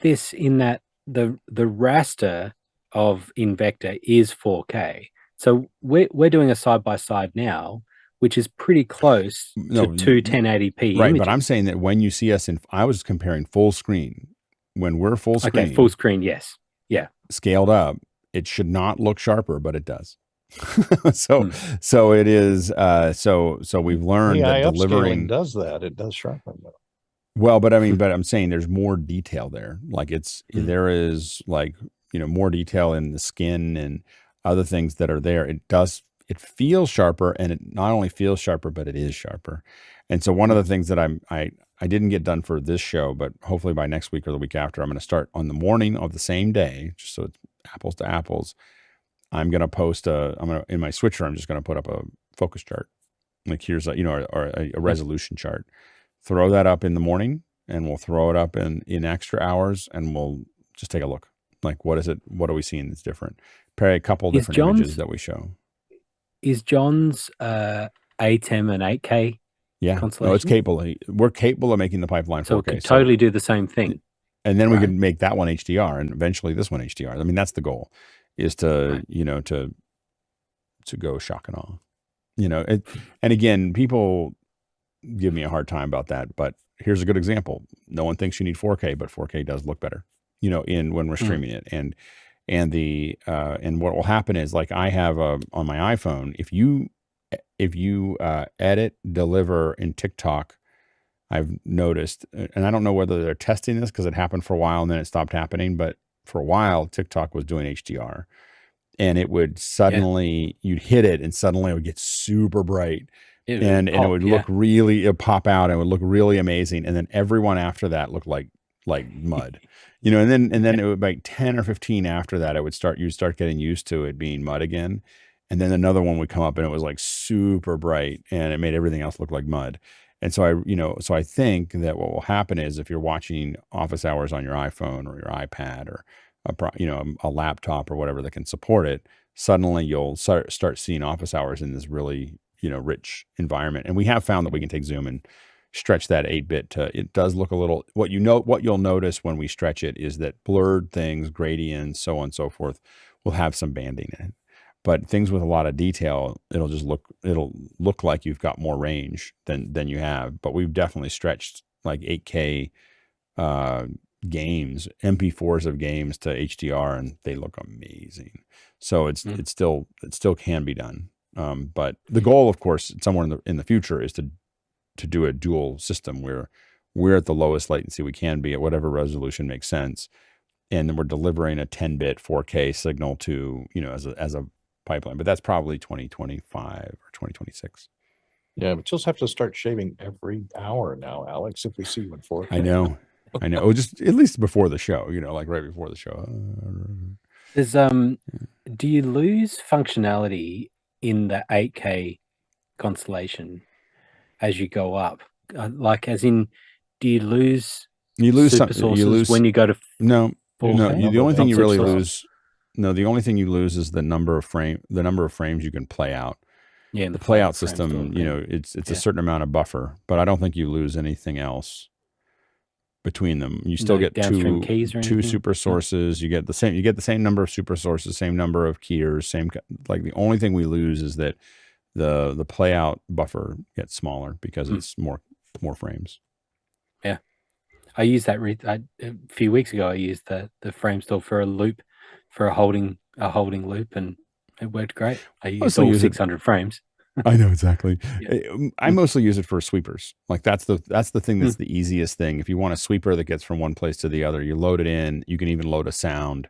this in that the raster of in Vector is 4K. So we're doing a side by side now, which is pretty close to two 1080p right, images. But I'm saying that when you see us I was comparing full screen. When we're full screen. Okay, full screen, yes. Yeah. Scaled up, it should not look sharper, but it does. So it is, so we've learned that delivering does that. It does sharpen though. Well, but I'm saying there's more detail there. Like there is like, more detail in the skin and other things that are there. It feels sharper, and it not only feels sharper, but it is sharper. And so one of the things that I didn't get done for this show, but hopefully by next week or the week after, I'm going to start on the morning of the same day, just so it's apples to apples. I'm going to post in my switcher, I'm just going to put up a focus chart. Like here's a resolution chart. Throw that up in the morning, and we'll throw it up in extra hours, and we'll just take a look. Like, what is it? What are we seeing that's different? Pair a couple different images that we show. Is John's ATEM and 8K? Yeah, no, it's capable. We're capable of making the pipeline 4K. So we could totally do the same thing. And then we could make that one HDR, and eventually this one HDR. I mean, that's the goal, is to to go shock and awe. And again, people give me a hard time about that, but here's a good example. No one thinks you need 4K, but 4K does look better, when we're streaming it. And what will happen is, like, I have on my iPhone, if you edit, deliver in TikTok, I've noticed, and I don't know whether they're testing this because it happened for a while and then it stopped happening, but for a while TikTok was doing HDR, and it would suddenly, you'd hit it and suddenly it would get super bright. And it would look really, it pop out and it would look really amazing. And then everyone after that looked like mud, and then it would, like 10 or 15 after that, you'd start getting used to it being mud again. And then another one would come up and it was like super bright and it made everything else look like mud. And so I think that what will happen is, if you're watching office hours on your iPhone or your iPad or a laptop or whatever that can support it, suddenly you'll start seeing office hours in this really, rich environment. And we have found that we can take Zoom and stretch that 8-bit to, it does look a little, what you'll notice when we stretch it is that blurred things, gradients, so on and so forth, will have some banding in it. But things with a lot of detail, it'll look like you've got more range than you have. But we've definitely stretched like 8K games, MP4s of games, to HDR, and they look amazing. So it still can be done. But the goal, of course, somewhere in the future is to do a dual system where we're at the lowest latency we can be at whatever resolution makes sense. And then we're delivering a 10-bit 4K signal to, as a pipeline, but that's probably 2025 or 2026. Yeah, but you'll just have to start shaving every hour now, Alex, if we see you in 4K. I know. Oh, just at least before the show, like right before the show. Do you lose functionality in the 8K constellation as you go up? Like, as in, do you lose super sources when you go to no? 4K? The only thing you really lose. No, the only thing you lose is the number of frames you can play out. Yeah, the play out system, it's a certain amount of buffer, but I don't think you lose anything else between them. You still get two super sources. You get the same number of super sources, same number of keyers, the only thing we lose is that the play out buffer gets smaller because it's more frames. Yeah. I used that a few weeks ago. I used the frame store for a loop, for a holding loop, and it worked great. I used all 600 frames. I know exactly. Yeah. I mostly use it for sweepers. Like that's the thing that's the easiest thing. If you want a sweeper that gets from one place to the other, you load it in. You can even load a sound.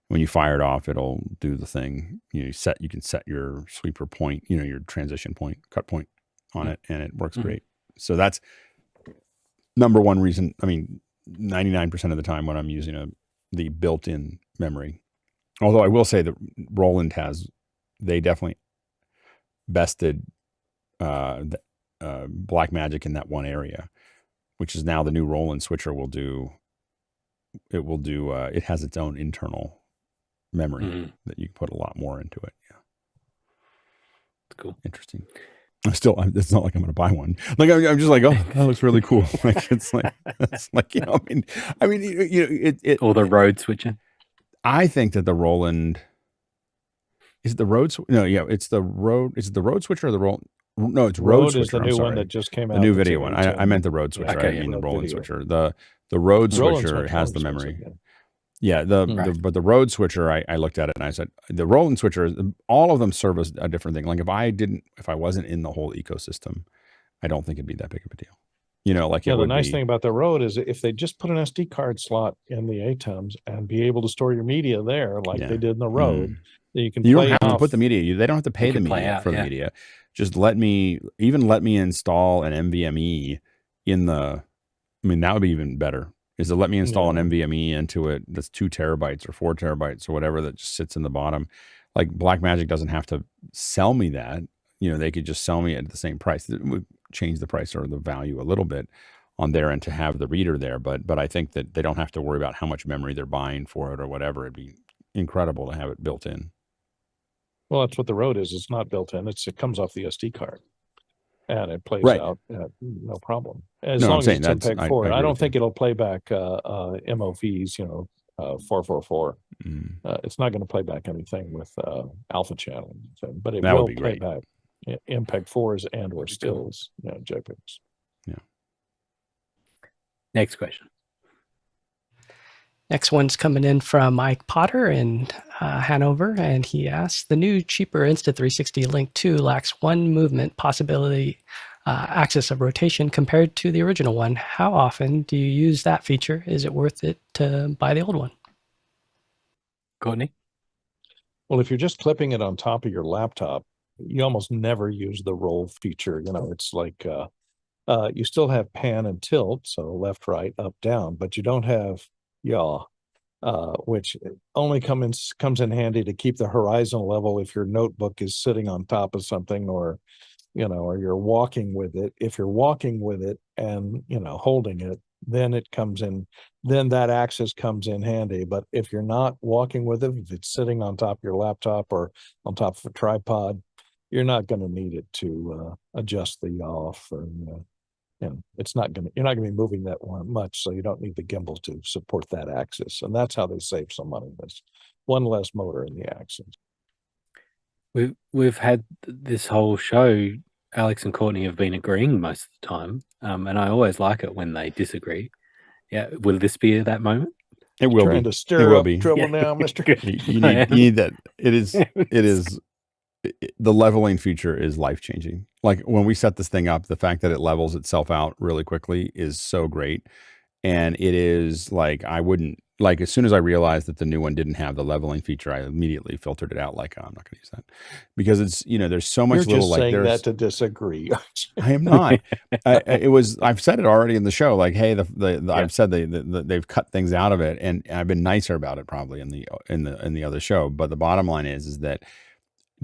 When you fire it off, it'll do the thing. You can set your sweeper point, your transition point, cut point on it, and it works great. So that's number one reason. I mean, 99% of the time when I'm using the built-in memory. Although I will say that Roland they definitely bested Blackmagic in that one area, which is now the new Roland switcher it has its own internal memory that you can put a lot more into it. Yeah. Cool. Interesting. It's not like I'm going to buy one. Like I'm just like, oh, that looks really cool. Like it's like or the Rode switcher. I think that the Roland is it the Rode. No, yeah, it's the Rode. Is it the Rode switcher or the Roland? No, it's Rode switcher. Is the new one that just came out. The new video one. I meant the Rode switcher. I mean the Roland switcher. The Rode switcher has the memory. Yeah, but the Rode switcher, I looked at it and I said, the Roland switcher, all of them serve as a different thing. Like if I wasn't in the whole ecosystem, I don't think it'd be that big of a deal. The nice thing about the Rode is if they just put an SD card slot in the ATEMs and be able to store your media there, like they did in the Rode, you can. You don't have to put the media. They don't have to pay the media for the media. Just let me install an NVMe in the. I mean, that would be even better. Is to let me install an NVMe into it that's 2 terabytes or 4 terabytes or whatever that just sits in the bottom. Like Blackmagic doesn't have to sell me that. They could just sell me at the same price. It would change the price or the value a little bit on there and to have the reader there. But I think that they don't have to worry about how much memory they're buying for it or whatever. It'd be incredible to have it built in. Well, that's what the Rode is. It's not built in. It comes off the SD card. And it plays out no problem. As long as it's MPEG-4. I don't think it'll play back MOVs, 444. It's not going to play back anything with alpha channel, but it will play back MPEG-4s and or stills, JPEGs. Yeah. Next question. Next one's coming in from Mike Potter in Hanover, and he asks, the new, cheaper Insta360 Link 2 lacks one movement possibility axis of rotation compared to the original one. How often do you use that feature? Is it worth it to buy the old one? Courtney? Well, if you're just clipping it on top of your laptop, you almost never use the roll feature. It's like you still have pan and tilt, so left, right, up, down, but you don't have yaw, which only comes in handy to keep the horizon level if your notebook is sitting on top of something or you're walking with it. If you're walking with it and, holding it, then then that axis comes in handy. But if you're not walking with it, if it's sitting on top of your laptop or on top of a tripod, you're not going to need it to adjust the yaw for, you're not going to be moving that one much, so you don't need the gimbal to support that axis. And that's how they save some money. That's one less motor in the axis. We've had this whole show, Alex and Courtney have been agreeing most of the time, and I always like it when they disagree. Yeah, will this be that moment? It will be. Trying to stir up trouble now, Mister. You need that. It is the leveling feature is life changing. Like when we set this thing up, the fact that it levels itself out really quickly is so great. And it is like, I wouldn't like, as soon as I realized that the new one didn't have the leveling feature, I immediately filtered it out. Like, oh, I'm not going to use that because it's, there's so much You're little, just like saying there's, that to disagree. I am not. I've said it already in the show. Like, hey, I've said they've cut things out of it, and I've been nicer about it probably in the other show. But the bottom line is that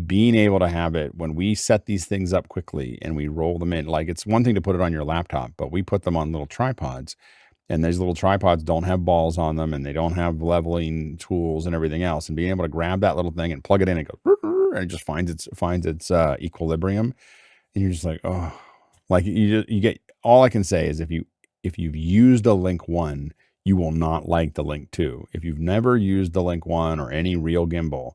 being able to have it when we set these things up quickly and we roll them in, like it's one thing to put it on your laptop, but we put them on little tripods, and those little tripods don't have balls on them, and they don't have leveling tools and everything else. And being able to grab that little thing and plug it in and go, and it just finds its equilibrium. And you're just like, oh, like you get, all I can say is if you've used a Link 1, you will not like the Link 2. If you've never used the Link 1 or any real gimbal,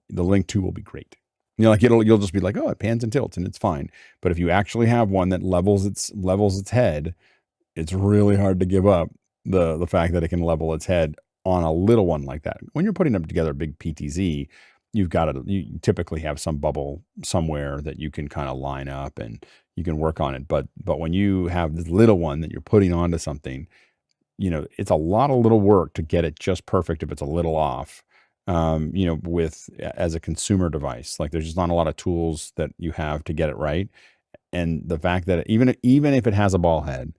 the Link 2 will be great. Like you'll just be like, oh, it pans and tilts and it's fine. But if you actually have one that levels its head, it's really hard to give up the fact that it can level its head on a little one like that. When you're putting up together a big PTZ, you typically have some bubble somewhere that you can kind of line up and you can work on it. But when you have this little one that you're putting onto something, it's a lot of little work to get it just perfect if it's a little off. As a consumer device, like there's just not a lot of tools that you have to get it right. And the fact that even if it has a ball head,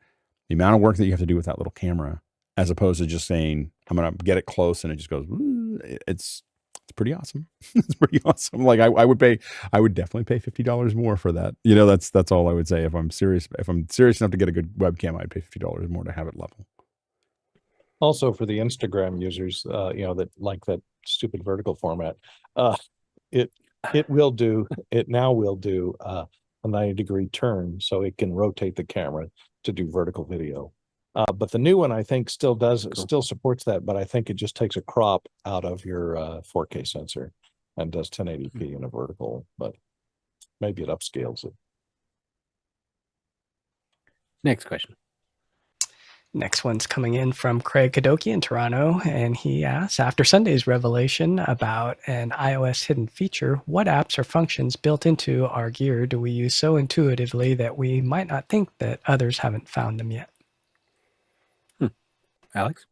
the amount of work that you have to do with that little camera, as opposed to just saying, I'm going to get it close and it just goes, it's pretty awesome. It's pretty awesome. Like I would definitely pay $50 more for that. That's all I would say. If I'm serious enough to get a good webcam, I'd pay $50 more to have it level. Also for the Instagram users, that like that stupid vertical format, it now will do a 90-degree turn, so it can rotate the camera to do vertical video. But the new one, I think, still supports that, but I think it just takes a crop out of your 4K sensor and does 1080p in a vertical, but maybe it upscales it. Next question. Next one's coming in from Craig Kadoki in Toronto, and he asks, after Sunday's revelation about an iOS hidden feature, what apps or functions built into our gear do we use so intuitively that we might not think that others haven't found them yet? Alex?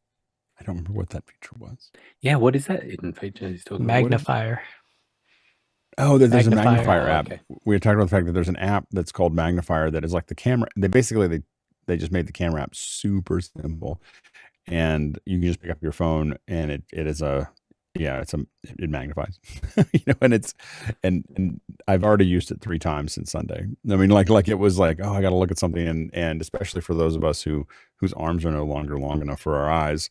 I don't remember what that feature was. Yeah, what is that hidden feature he's talking Magnifier. Oh, there's a magnifier app. Okay. We were talking about the fact that there's an app that's called Magnifier that is like the camera. They just made the camera app super simple, and you can just pick up your phone and it magnifies, and I've already used it 3 times since Sunday. I mean, like it was like, oh, I got to look at something, and especially for those of us whose arms are no longer long enough for our eyes,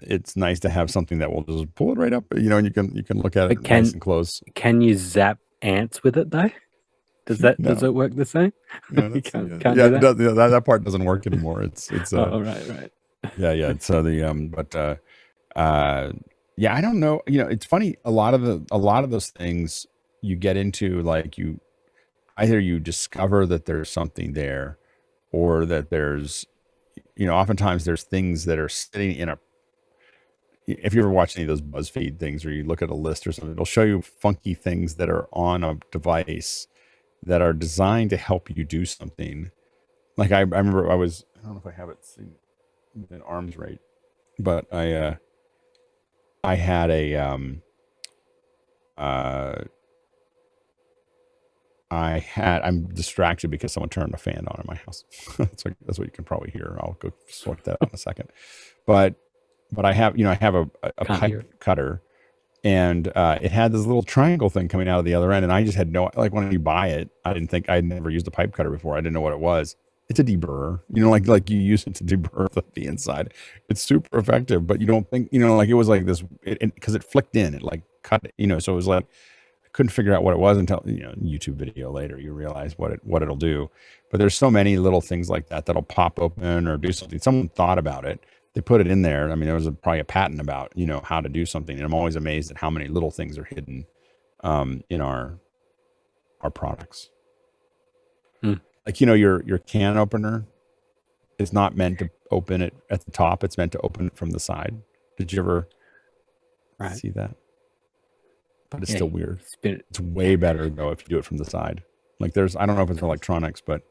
it's nice to have something that will just pull it right up, and you can look at it nice and close. Can you zap ants with it though? Does it work the same? No, that part doesn't work anymore. It's right. Yeah. So I don't know. It's funny. A lot of those things you get into, like either you discover that there's something there, or that there's, oftentimes there's things that are sitting in if you ever watch any of those BuzzFeed things, or you look at a list or something, it'll show you funky things that are on a device that are designed to help you do something. Like I remember I don't know if I have it in arms right, but I'm distracted because someone turned a fan on in my house. That's what you can probably hear. I'll go sort that out in a second. But I have a pipe cutter, and it had this little triangle thing coming out of the other end, and I just had when you buy it, I'd never used a pipe cutter before. I didn't know what it was. It's a deburrer, like you use it to deburr the inside. It's super effective, but you don't think, it was like this, because it flicked in, it like cut it, so it was like, I couldn't figure out what it was until, YouTube video later, you realize what it'll do. But there's so many little things like that'll pop open or do something. Someone thought about it. They put it in there. I mean, there was probably a patent about, how to do something. And I'm always amazed at how many little things are hidden in our products. Like, your can opener is not meant to open it at the top. It's meant to open it from the side. Did you ever see that? but it's still weird. It's way better though if you do it from the side. Like I don't know if it's electronics, but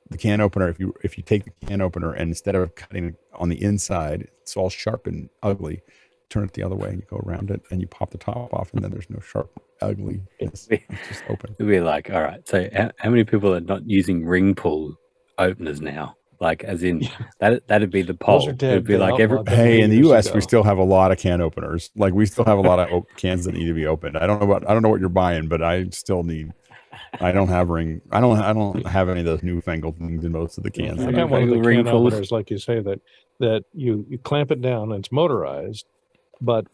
the can opener, if you take the can opener and instead of cutting it on the inside, it's all sharp and ugly, turn it the other way and you go around it and you pop the top off and then there's no sharp ugly. It's just open. We're like, all right, so how many people are not using ring pull openers now? Like, as in that'd be the poll. It'd be like hey, in the US we still have a lot of can openers. Like we still have a lot of cans that need to be opened. I don't know what you're buying, but I still need. I don't have any of those newfangled things in most of the cans. I got one of the can openers, like you say, that you clamp it down and it's motorized, but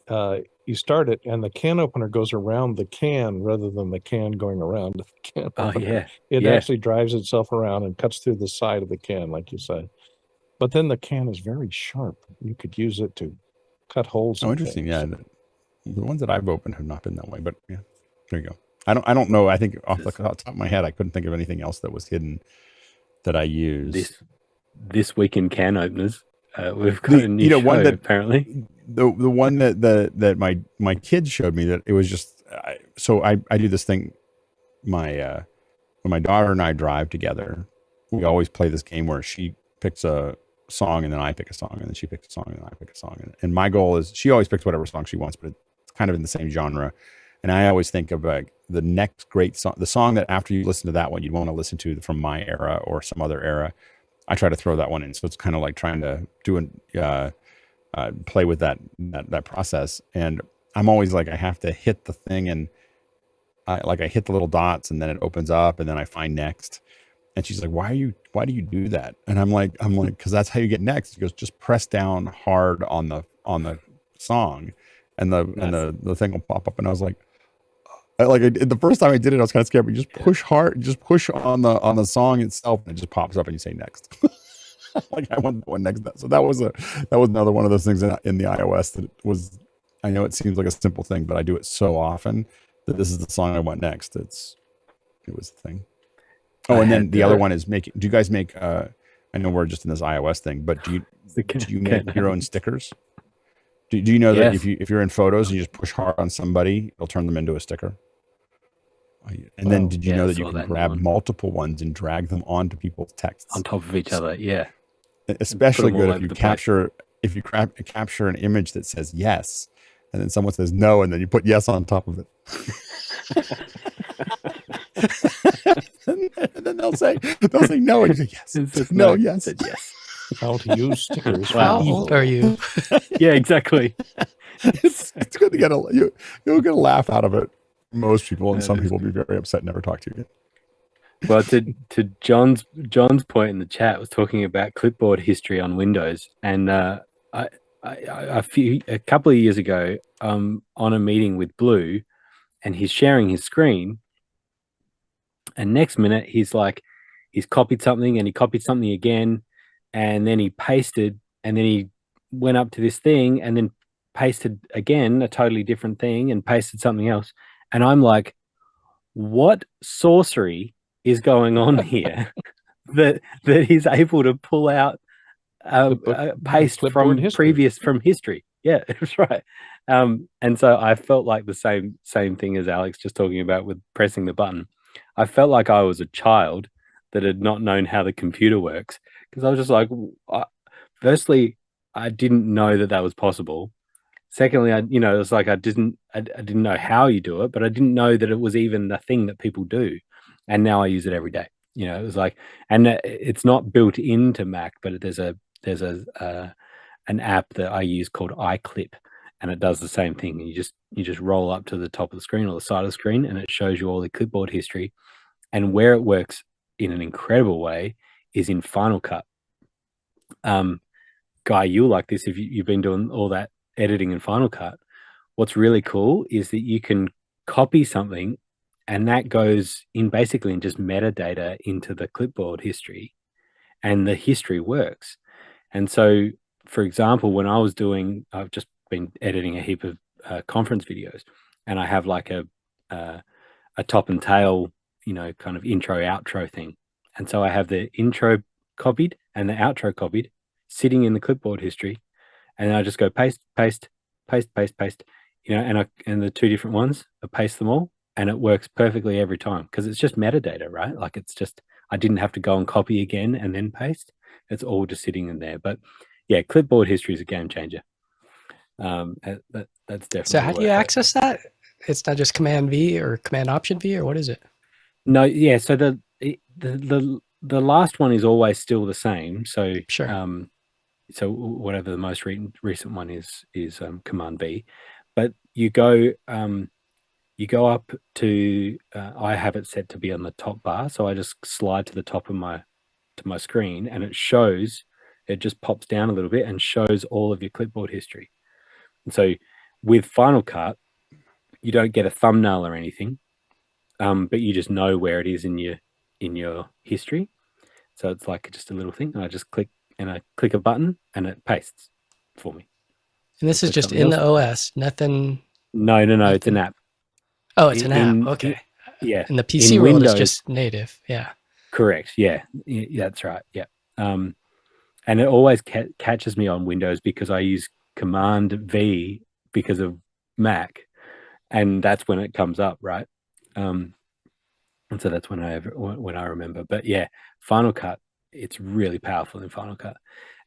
you start it and the can opener goes around the can rather than the can going around the can opener. It actually drives itself around and cuts through the side of the can, like you say. But then the can is very sharp. You could use it to cut holes. Oh, interesting. Yeah, the ones that I've opened have not been that way, but yeah, there you go. I don't know. I think off the top of my head, I couldn't think of anything else that was hidden that I used. This week in can openers, we've got a new show, one that apparently. The one that my kids showed me, that it was just so I do this thing. When my daughter and I drive together, we always play this game where she picks a song and then I pick a song and then she picks a song and then I pick a song, and my goal is she always picks whatever song she wants, but it's kind of in the same genre. And I always think of the next great song, the song that after you listen to that one, you'd want to listen to from my era or some other era. I try to throw that one in. So it's kind of like trying to play with that process. And I'm always like, I have to hit the thing and I hit the little dots and then it opens up and then I find next. And she's like, why do you do that? And I'm like, cause that's how you get next. She goes, just press down hard on the song and the thing will pop up. And I was like, the first time I did it, I was kind of scared, but you just push hard, just push on the song itself, and it just pops up, and you say next. Like I want one next. So that was another one of those things in the iOS that was. I know it seems like a simple thing, but I do it so often that this is the song I want next. It was the thing. Oh, and then the other one is do you guys make? I know we're just in this iOS thing, but do you make your own stickers? Do you know that if you're in photos and you just push hard on somebody, it'll turn them into a sticker? And then did you know that you can grab multiple ones and drag them onto people's texts on top of each other? Yeah, especially good if you capture an image that says yes, and then someone says no, and then you put yes on top of it. And then they'll say no, and you say yes, no, yes, yes. How to use stickers. How old are you? Yeah, exactly. It's good to you'll get a laugh out of it. Most people, and some people will be very upset and never talk to you again. Well, to John's point in the chat was talking about clipboard history on Windows, and a couple of years ago, on a meeting with Blue, and he's sharing his screen, and next minute he's copied something and he copied something again. And then he pasted, and then he went up to this thing and then pasted again a totally different thing and pasted something else. And I'm like, what sorcery is going on here that he's able to pull out a paste from history? Yeah, that's right. And so I felt like the same thing as Alex just talking about with pressing the button. I felt like I was a child that had not known how the computer works. Because I was just like, firstly, I didn't know that was possible. Secondly, it's like I didn't know how you do it, but I didn't know that it was even a thing that people do. And now I use it every day. It was like, and it's not built into Mac, but there's an app that I use called iClip, and it does the same thing. You just roll up to the top of the screen or the side of the screen, and it shows you all the clipboard history. And where it works in an incredible way is in Final Cut. Guy, you'll like this if you've been doing all that editing in Final Cut. What's really cool is that you can copy something and that goes in basically in just metadata into the clipboard history, and the history works. And so, for example, when I've just been editing a heap of conference videos, and I have like a top and tail, kind of intro outro thing. And so I have the intro copied and the outro copied sitting in the clipboard history. And then I just go paste, paste, paste, paste, paste and the two different ones, I paste them all, and it works perfectly every time because it's just metadata, right? Like it's just I didn't have to go and copy again and then paste. It's all just sitting in there. But yeah, clipboard history is a game changer. That's definitely. So how do you access that? It's not just Command V or Command Option V, or what is it? No, yeah. So the last one is always still the same. So sure. So whatever the most recent one is Command V, but you go up to I have it set to be on the top bar, so I just slide to the top of my screen, and it just pops down a little bit and shows all of your clipboard history. And so with Final Cut, you don't get a thumbnail or anything, but you just know where it is in your history. So it's like just a little thing, and I just click a button and it pastes for me. And this is just in the OS, nothing. No, it's an app. Oh, it's an app. Okay. Yeah. And the PC world Windows, is just native. Yeah. Correct. Yeah. That's right. Yeah. And it always catches me on Windows because I use Command V because of Mac, and that's when it comes up, right? And so that's when I remember. But yeah, Final Cut, it's really powerful in Final Cut.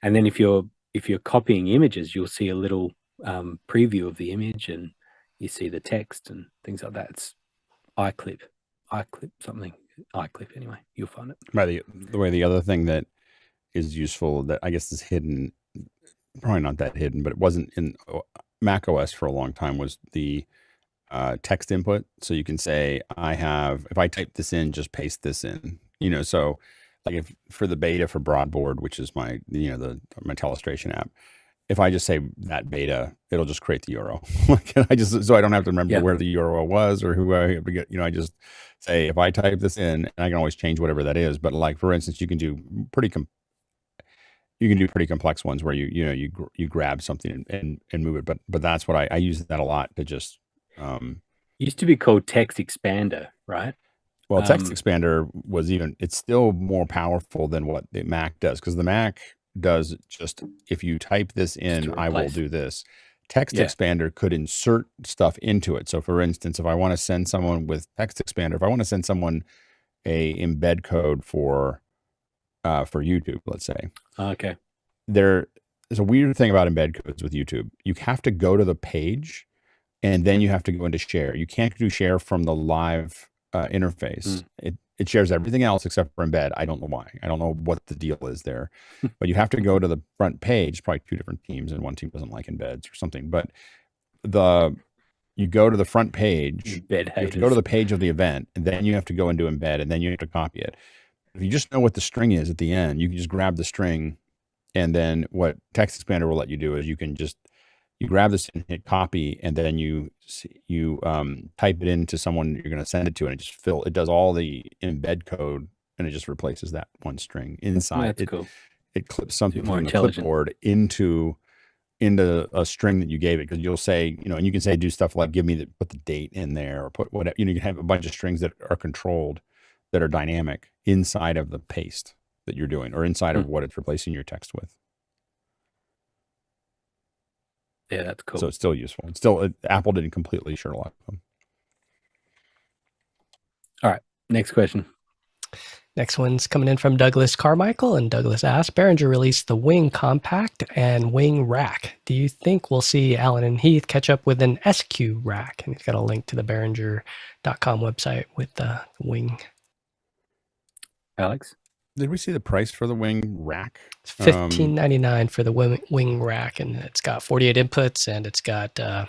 And then if you're copying images, you'll see a little preview of the image, and you see the text and things like that. It's iClip something. iClip anyway. You'll find it. By the way, the other thing that is useful that I guess is hidden, probably not that hidden, but it wasn't in Mac OS for a long time, was the text input. So you can say, if I type this in, just paste this in, so like if for the beta for Broadboard, which is my, my telestration app, if I just say that beta, it'll just create the URL. So I don't have to remember where the URL was or who I have to get, I just say, if I type this in, and I can always change whatever that is. But like, for instance, you can do pretty complex ones where you grab something and move it. But that's what I use that a lot to just, used to be called Text Expander, right? Well, Text Expander it's still more powerful than what the Mac does, because the Mac does just, if you type this in, I will do this. Text Expander could insert stuff into it. So for instance, if I want to send someone with Text Expander, if I want to send someone a embed code for YouTube, let's say. Okay. There's a weird thing about embed codes with YouTube. You have to go to the page, and then you have to go into share. You can't do share from the live interface. It shares everything else except for embed. I don't know why. I don't know what the deal is there. But you have to go to the front page, probably two different teams, and one team doesn't like embeds or something. But you go to the front page, you have to go to the page of the event, and then you have to go into embed, and then you have to copy it. If you just know what the string is at the end, you can just grab the string, and then what Text Expander will let you do is you grab this and hit copy, and then you type it into someone you're going to send it to, and it does all the embed code, and it just replaces that one string inside. That's cool. It clips something from the clipboard into a string that you gave it, because you'll say, and you can say, do stuff like put the date in there, or put whatever. You can have a bunch of strings that are controlled, that are dynamic inside of the paste that you're doing, or inside of what it's replacing your text with. Yeah, that's cool. So it's still useful. It's still, Apple didn't completely Sherlock them. All right, next question. Next one's coming in from Douglas Carmichael, and Douglas asks, Behringer released the Wing Compact and Wing Rack. Do you think we'll see Alan and Heath catch up with an SQ rack? And he's got a link to the Behringer.com website with the Wing. Alex? Did we see the price for the Wing Rack? It's $15.99 for the Wing Rack, and it's got 48 inputs, and it's got a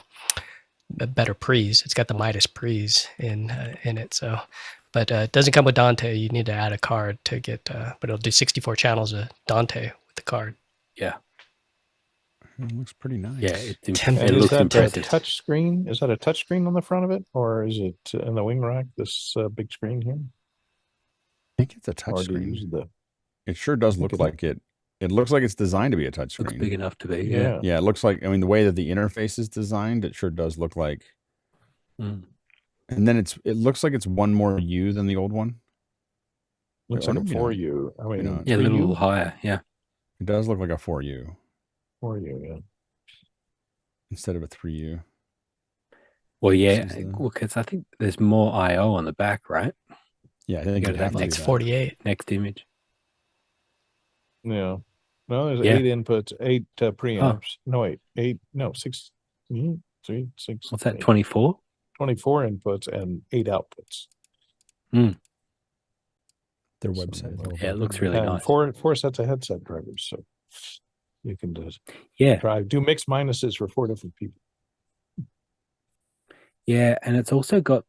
better pre's. It's got the Midas pre's in it. So, but it doesn't come with Dante. You need to add a card to get, but it'll do 64 channels of Dante with the card. Yeah. It looks pretty nice. Yeah, it looks impressive. Touch screen? Is that a touch screen on the front of it, or is it in the Wing Rack, this big screen here? I think it's a touch screen. It sure does look like it. It looks like it's designed to be a touch screen. Looks big enough to be. Yeah. Yeah. It looks like, the way that the interface is designed, it sure does look like. And then it looks like it's one more U than the old one. Looks like a 4U. I mean, yeah, a little higher. Yeah. It does look like a 4U. 4U, yeah. Instead of a 3U. Well, yeah, because I think there's more I/O on the back, right? Yeah, I think Go to that Next 48. next image. Yeah. No, there's Yeah. 8 inputs, 8 preamps. No, wait, 8, no, 6, 3, 6. What's that, 24? 24 inputs and 8 outputs. Their website. Yeah, it looks really And nice. four sets of headset drivers. So you can do mixed minuses for 4 different people. Yeah, and it's also got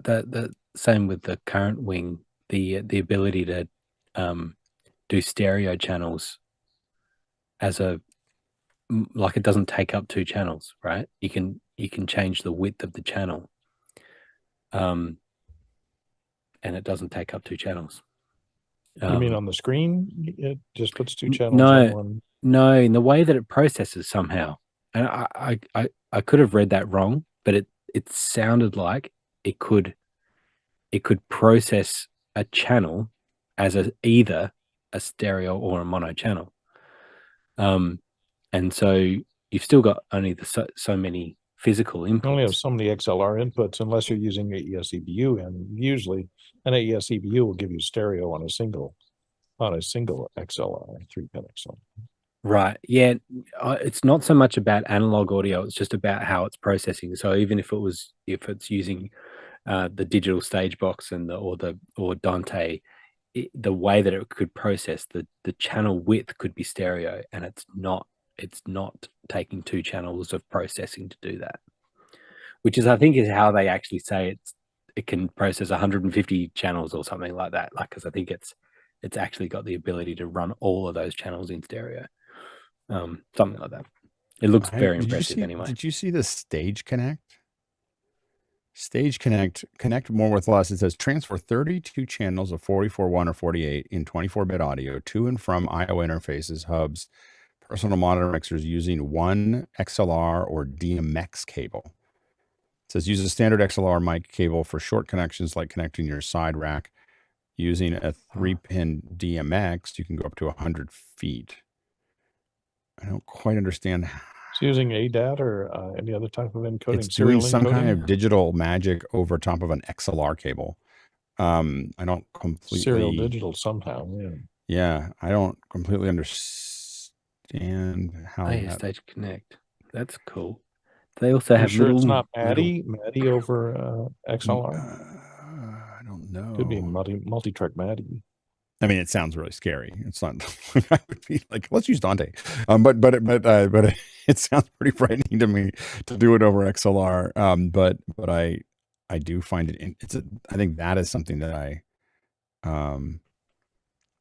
the same with the current wing, the ability to do stereo channels as like it doesn't take up 2 channels, right? You can change the width of the channel, and it doesn't take up 2 channels. You mean on the screen? It just puts 2 channels on one. No, in the way that it processes somehow. And I could have read that wrong, but it sounded like it could process a channel as either a stereo or a mono channel. And so you've still got only so many physical inputs. You only have so many XLR inputs unless you're using AES EBU, and usually an AES EBU will give you stereo on a single XLR, 3-pin XLR. Right. Yeah. It's not so much about analog audio. It's just about how it's processing. So even if it's using the digital stage box or Dante, the way that it could process the channel width could be stereo, and it's not taking 2 channels of processing to do that, which I think is how they actually say it can process 150 channels or something like that. Like, because I think it's actually got the ability to run all of those channels in stereo, something like that. It looks very impressive anyway. Did you see the Stage Connect? Stage Connect more with less. It says transfer 32 channels of 44.1 or 48 in 24-bit audio to and from I/O interfaces, hubs, personal monitor mixers using one XLR or DMX cable. It says use a standard XLR mic cable for short connections like connecting your side rack. Using a 3-pin DMX, you can go up to 100 feet. I don't quite understand. It's using ADAT or any other type of encoding. It's doing some kind of digital magic over top of an XLR cable. I don't completely serial digital somehow. Yeah, I don't completely understand how Stage Connect. That's cool. They also have sure it's not MADI over XLR. I don't know. Could be multi-track MADI. I mean, it sounds really scary. It's not. I would be like, let's use Dante, but it sounds pretty frightening to me to do it over XLR. But I do find it. I think that is something that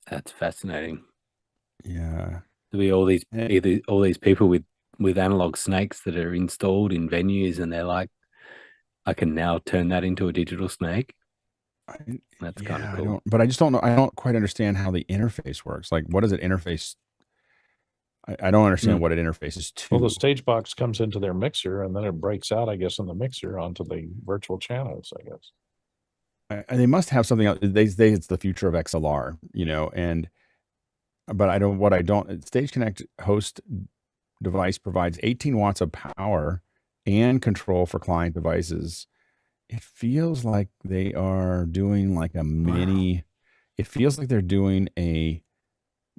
that's fascinating. Yeah, there'll be all these people with analog snakes that are installed in venues, and they're like, I can now turn that into a digital snake. That's kind of cool. But I just don't know. I don't quite understand how the interface works. Like, what does it interface? I don't understand what it interfaces to. Well, the stage box comes into their mixer, and then it breaks out, I guess, in the mixer onto the virtual channels, I guess. And they must have something else. It's the future of XLR, but Stage Connect host device provides 18 watts of power and control for client devices. It feels like they are doing like a mini. It feels like they're doing a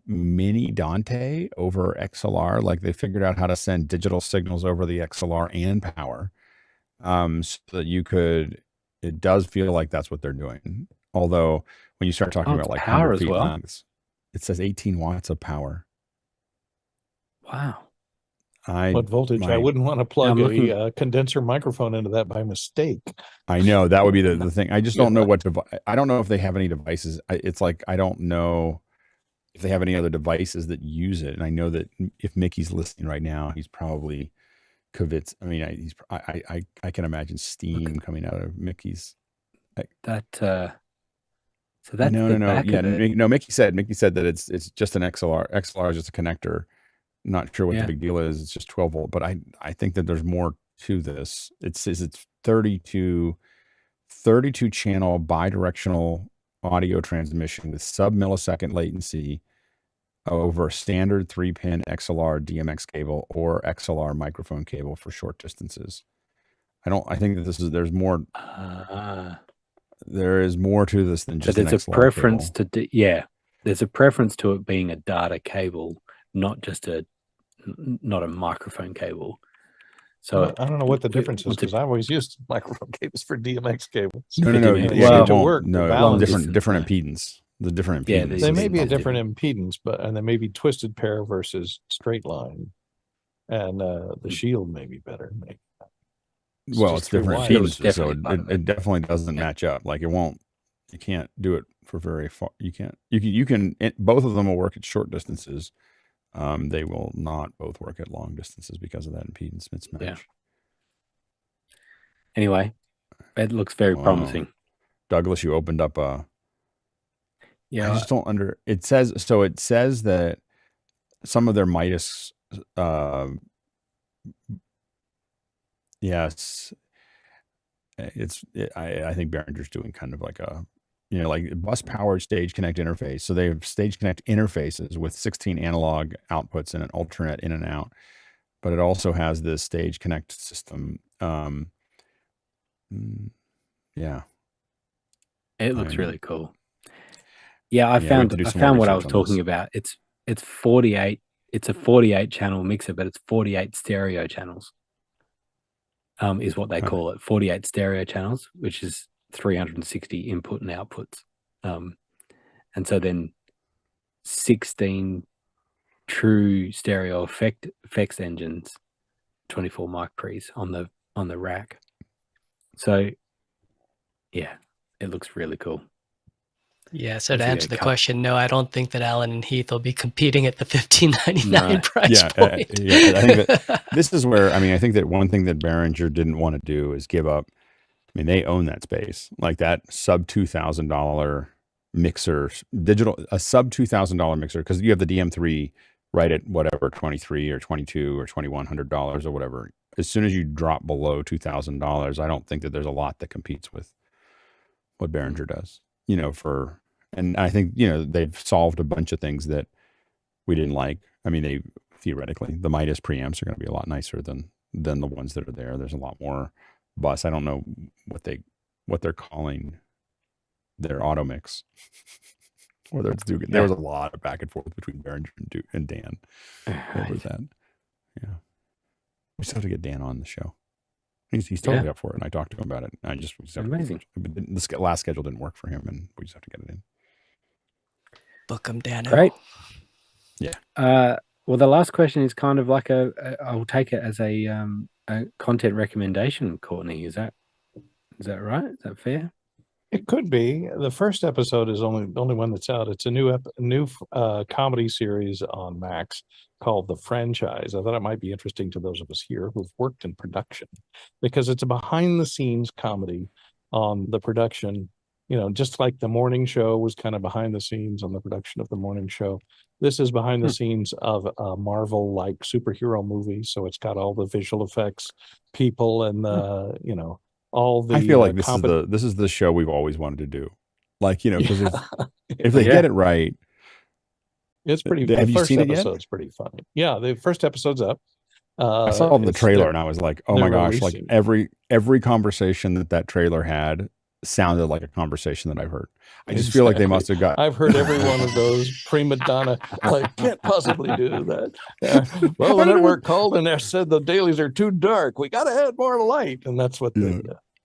mini Dante over XLR. Like they figured out how to send digital signals over the XLR and power, so that you could. It does feel like that's what they're doing. Although when you start talking about like power 100 as feet well, lengths, it says 18 watts of power. Wow. What voltage? I wouldn't want to plug a condenser microphone into that by mistake. I know that would be the thing. I just don't know what I don't know if they have any devices. It's like I don't know if they have any other devices that use it. And I know that if Mickey's listening right now, he's probably Kavitz. I mean, I can imagine steam coming out of Mickey's. So that's no. Mickey said that it's just an XLR. XLR is just a connector. Not sure what the big deal is. It's just 12 volt, but I think that there's more to this. It says it's 32 channel bidirectional audio transmission with sub-millisecond latency over standard 3-pin XLR DMX cable or XLR microphone cable for short distances. I think that there's more. There is more to this than just there's a preference to there's a preference to it being a data cable, not a microphone cable. So I don't know what the difference is, because I've always used microphone cables for DMX cables. No. Yeah, Well, to work. No, different impedance. The different impedance. They may be a different impedance, and they may be twisted pair versus straight line, and the shield may be better. It's different impedances, so it definitely doesn't match up. Like you can't do it for very far. You can both of them will work at short distances. They will not both work at long distances because of that impedance mismatch. Yeah. Anyway, it looks very promising. Douglas, you opened up a. Yeah. I just don't it says that some of their Midas yes, I think Behringer's doing kind of like a, like bus powered stage connect interface. So they have stage connect interfaces with 16 analog outputs and an alternate in and out, but it also has this stage connect system. Yeah, it looks really cool. Yeah, I found what I was talking about. It's 48. It's a 48 channel mixer, but it's 48 stereo channels. Is what they call it. 48 stereo channels, which is 360 input and outputs. And so then 16 true stereo effects engines, 24 mic pre's on the rack. So yeah, it looks really cool. Yeah, so to answer the question, no, I don't think that Allen and Heath will be competing at the $15.99 price point. I think that this is where, I think that one thing that Behringer didn't want to do is give up. They own that space, like that sub $2,000 mixer, a sub $2,000 mixer, because you have the DM3 right at whatever, 23 or 22 or $2,100 or whatever. As soon as you drop below $2,000, I don't think that there's a lot that competes with what Behringer does. And I think, they've solved a bunch of things that we didn't like. They theoretically, the Midas preamps are going to be a lot nicer than the ones that are there. There's a lot more bus. I don't know what they're calling their auto mix. Whether it's Dugan. There was a lot of back and forth between Behringer and Dan over that. Yeah. We still have to get Dan on the show. He's totally up for it, and I talked to him about it. Amazing. The last schedule didn't work for him, and we just have to get it in. Book him, Dan. Great. Yeah. Well, the last question is kind of like I'll take it as a content recommendation, Courtney. Is that right? Is that fair? It could be. The first episode is only one that's out. It's a new comedy series on Max called The Franchise. I thought it might be interesting to those of us here who've worked in production, because it's a behind-the-scenes comedy on the production. Just like the morning show was kind of behind the scenes on the production of the morning show. This is behind the scenes of a Marvel-like superhero movie. So it's got all the visual effects, people, and all the. I feel like this is the show we've always wanted to do. Because if they get it right, it's pretty. Have you seen it yet? The first episode's pretty funny. Yeah, the first episode's up. I saw the trailer and I was like, oh my gosh! Like every conversation that trailer had sounded like a conversation that I've heard. I just feel like they must have got. I've heard every one of those prima donna. Can't possibly do that. Well, the network called and they said the dailies are too dark. We got to add more light, and that's what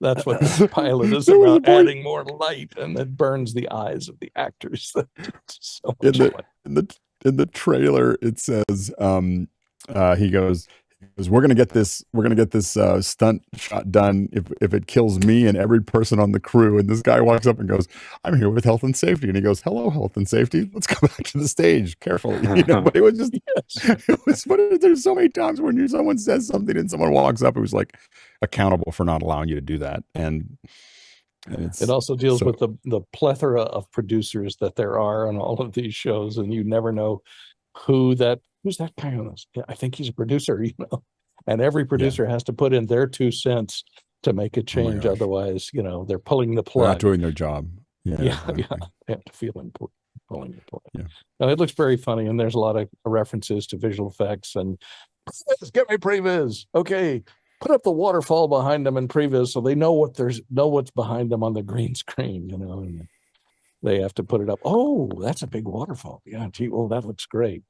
that's what the pilot is about. Adding more light, and it burns the eyes of the actors. So in the trailer, it says he goes, we're gonna get this stunt shot done if it kills me and every person on the crew. And this guy walks up and goes, I'm here with health and safety. And he goes, hello, health and safety. Let's go back to the stage carefully. But it was just there's so many times when someone says something and someone walks up who's like accountable for not allowing you to do that. And it also deals with the plethora of producers that there are on all of these shows, and you never know who's that guy on this. I think he's a producer, and every producer has to put in their 2 cents to make a change. Otherwise, they're pulling the plug. They're not doing their job. They have to feel pulling the plug. Yeah. No, it looks very funny, and there's a lot of references to visual effects and get me previs. Okay. put up the waterfall behind them in previs so they know what's behind them on the green screen, and they have to put it up. Oh, that's a big waterfall. Yeah, gee, well, that looks great.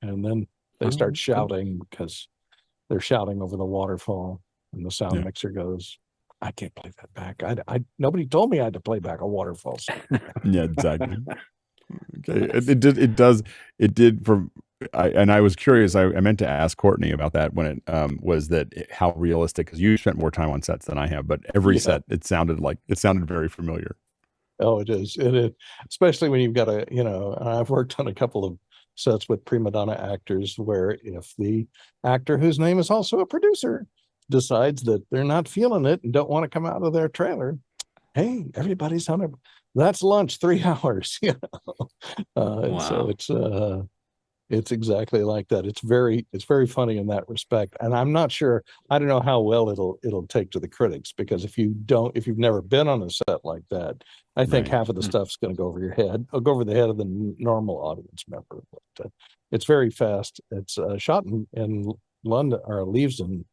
And then they start shouting because they're shouting over the waterfall, and the sound mixer goes, I can't play that back. Nobody told me I had to play back a waterfall song. Yeah, exactly. Okay. It did from, I was curious. I meant to ask Courtney about that when it was that how realistic, because you spent more time on sets than I have, but every set, it sounded very familiar. Oh, it is. It is, especially when you've got I've worked on a couple of sets with prima donna actors where if the actor whose name is also a producer decides that they're not feeling it and don't want to come out of their trailer, hey, everybody's that's lunch, 3 hours, and so it's exactly like that. It's very funny in that respect. And I'm not sure, I don't know how well it'll take to the critics, because if you've never been on a set like that, I think half of the stuff's going to go over your head, or go over the head of the normal audience member. But it's very fast. It's shot in London or Leavesden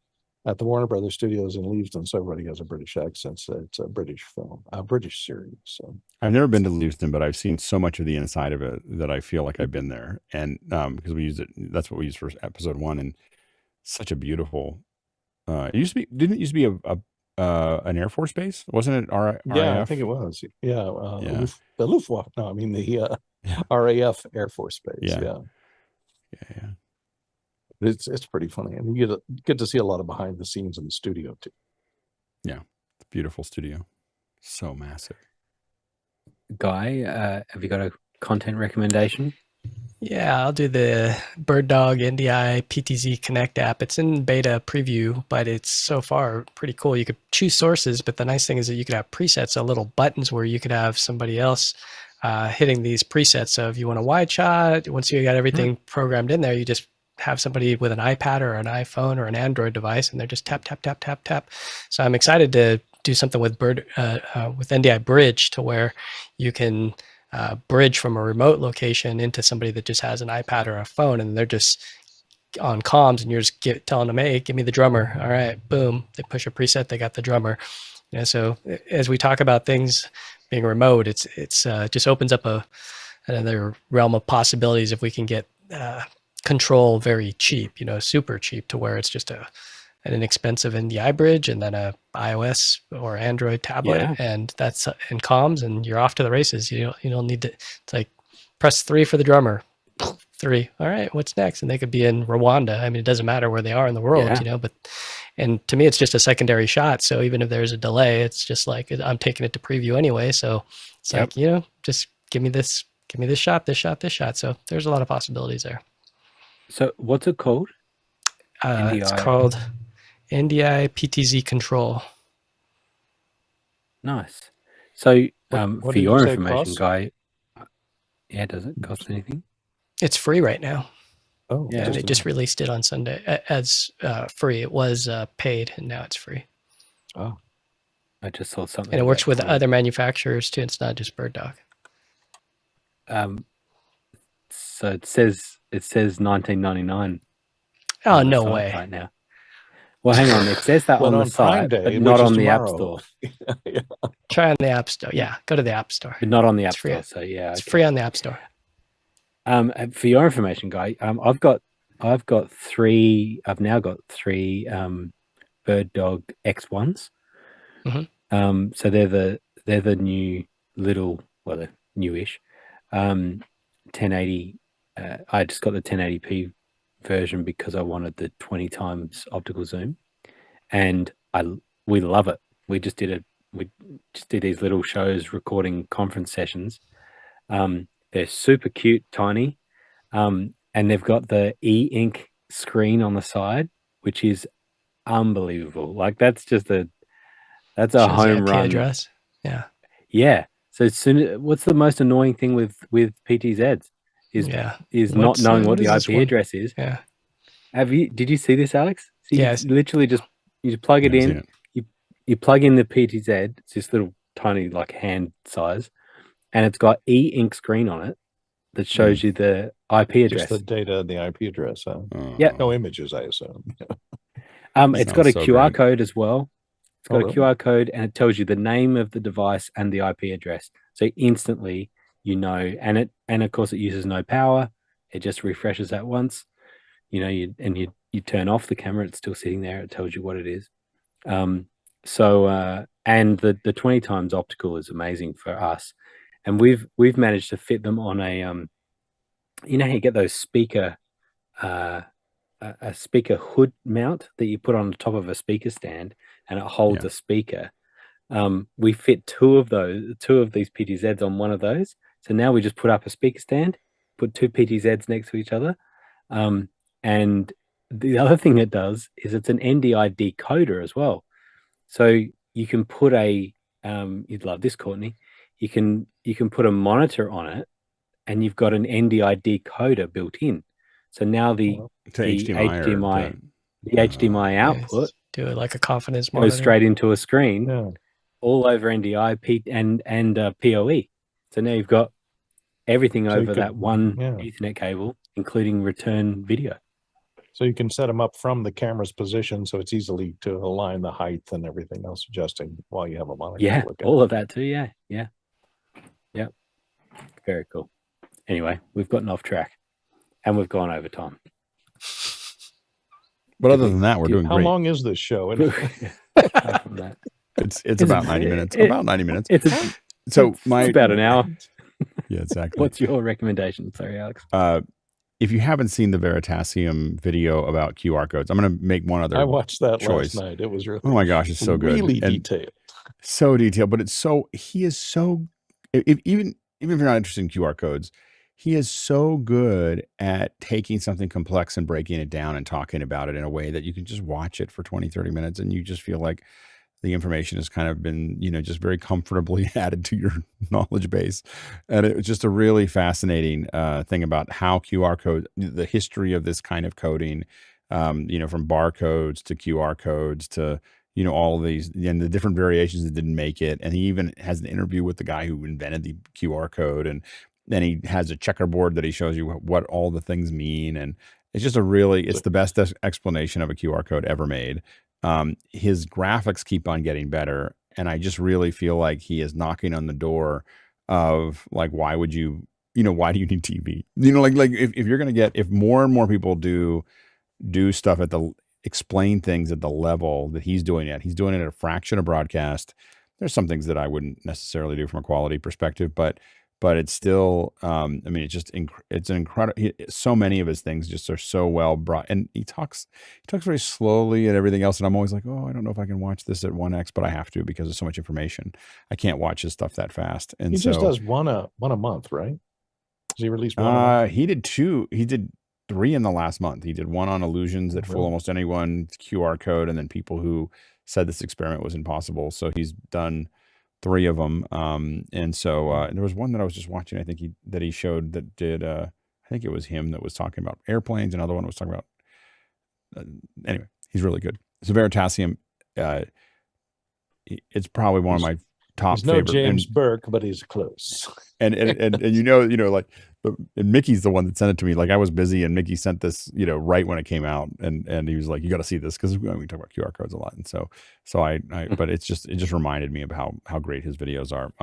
at the Warner Brothers Studios in Leavesden, so everybody has a British accent. So it's a British film, a British series. So I've never been to Leavesden, but I've seen so much of the inside of it that I feel like I've been there. And because we used it, that's what we used for episode 1, and such a beautiful. It used to be, didn't it used to be an Air Force base? Wasn't it RAF? Yeah, I think it was. Yeah, the Luftwaffe. No, I mean the RAF Air Force Base. Yeah. It's pretty funny, and you get to see a lot of behind the scenes in the studio too. Yeah, it's a beautiful studio, so massive. Guy, have you got a content recommendation? Yeah, I'll do the Bird Dog NDI PTZ Connect app. It's in beta preview, but it's so far pretty cool. You could choose sources, but the nice thing is that you could have presets, so little buttons where you could have somebody else hitting these presets. So if you want a wide shot, once you got everything programmed in there, you just have somebody with an iPad or an iPhone or an Android device, and they're just tap, tap, tap, tap, tap. So I'm excited to do something with NDI Bridge, to where you can bridge from a remote location into somebody that just has an iPad or a phone, and they're just on comms, and you're just telling them, hey, give me the drummer. All right, boom. They push a preset, they got the drummer. So as we talk about things being remote, it's just opens up another realm of possibilities if we can get control very cheap, super cheap, to where it's just an inexpensive NDI bridge and then a iOS or Android tablet, and that's in comms, and you're off to the races. You don't need to. It's like press 3 for the drummer. 3. All right, what's next? And they could be in Rwanda. I mean, it doesn't matter where they are in the world, but, and to me, it's just a secondary shot. So even if there's a delay, it's just like, I'm taking it to preview anyway. So it's like, just give me this shot, this shot, this shot. So there's a lot of possibilities there. So what's it called? It's called NDI PTZ Control. Nice. So what for your you information, Guy, does it cost anything? It's free right now. Oh, yeah. They just released it on Sunday as free. It was paid, and now it's free. Oh, I just saw something. And it works with other manufacturers too. It's not just Bird Dog. So it says $19.99. Oh, no way! Right now. Well, hang on. It says that on the site, but not on the App Store. Try on the App Store. Yeah, go to the App Store. But not on the App Store. So yeah, it's free on the App Store. For your information, Guy, I've got 3. I've now got 3 Bird Dog X1s. So they're the new little, well, they're newish 1080. I just got the 1080p version because I wanted the 20 times optical zoom, and we love it. We just did these little shows recording conference sessions. They're super cute, tiny, and they've got the e-ink screen on the side, which is unbelievable. Like that's a home run. Address. Yeah. So what's the most annoying thing with PTZs is not knowing what the IP address is. Yeah. Did you see this, Alex? So yes. Literally you plug it in. You plug in the PTZ. It's this little tiny like hand size, and it's got e-ink screen on it that shows you the IP address. Just the data and the IP address. Yeah. No images, I assume. It's got a so QR great. code as well. It's got Oh, a QR code, and it tells you the name of the device and the IP address. So instantly, and of course it uses no power. It just refreshes that once. You turn off the camera, it's still sitting there. It tells you what it is. And the 20 times optical is amazing for us, and we've managed to fit them on a how you get those speaker a speaker hood mount that you put on the top of a speaker stand, and it holds a speaker. We fit two of these PTZs on one of those. So now we just put up a speaker stand, put two PTZs next to each other. And the other thing it does is it's an NDI decoder as well. So you can put you'd love this, Courtney. You can put a monitor on it, and you've got an NDI decoder built in. So now the HDMI output do it like a confidence goes monitor. straight into a screen, all over NDI and PoE. So now you've got everything over that one Ethernet cable, including return video. So you can set them up from the camera's position, so it's easily to align the height and everything else, adjusting while you have a monitor. Yeah, all of that too. Yeah. Very cool. Anyway, we've gotten off track, and we've gone over time. But other than that, we're doing great. How long is this show? It's about 90 minutes. About 90 minutes. It's about an hour. Yeah, exactly. What's your recommendation? Sorry, Alex. If you haven't seen the Veritasium video about QR codes, I'm going to make one other. I watched that choice. last night. It was really, oh my gosh, it's so good, really detailed. So detailed, but he is so. Even if you're not interested in QR codes, he is so good at taking something complex and breaking it down and talking about it in a way that you can just watch it for 20, 30 minutes and you just feel like the information has kind of been, just very comfortably added to your knowledge base. And it was just a really fascinating thing about how QR code, the history of this kind of coding, from barcodes to QR codes to, all of these and the different variations that didn't make it. And he even has an interview with the guy who invented the QR code. And then he has a checkerboard that he shows you what all the things mean. And it's just it's the best explanation of a QR code ever made. His graphics keep on getting better. And I just really feel like he is knocking on the door of like, why do you need TV? If you're going to if more and more people do stuff explain things at the level that he's doing it. He's doing it at a fraction of broadcast. There's some things that I wouldn't necessarily do from a quality perspective, but it's still, it's an incredible, so many of his things just are so well brought, and he talks very slowly and everything else. And I'm always like, oh, I don't know if I can watch this at 1x, but I have to because there's so much information. I can't watch his stuff that fast. And he just does one a month, right? Does he release one? He did two. He did 3 in the last month. He did one on illusions that fool almost anyone, QR code, and then people who said this experiment was impossible. So he's done 3 of them. And so there was one that I was just watching, I think that he showed that did, I think it was him that was talking about airplanes. Another one was talking about, anyway, he's really good. So Veritasium, it's probably one of my top he's no favorite. James Burke, but he's close. And and Mickey's the one that sent it to me. Like I was busy and Mickey sent this, right when it came out, and he was like, you got to see this because we talk about QR codes a lot. And so but it just reminded me of how great his videos are.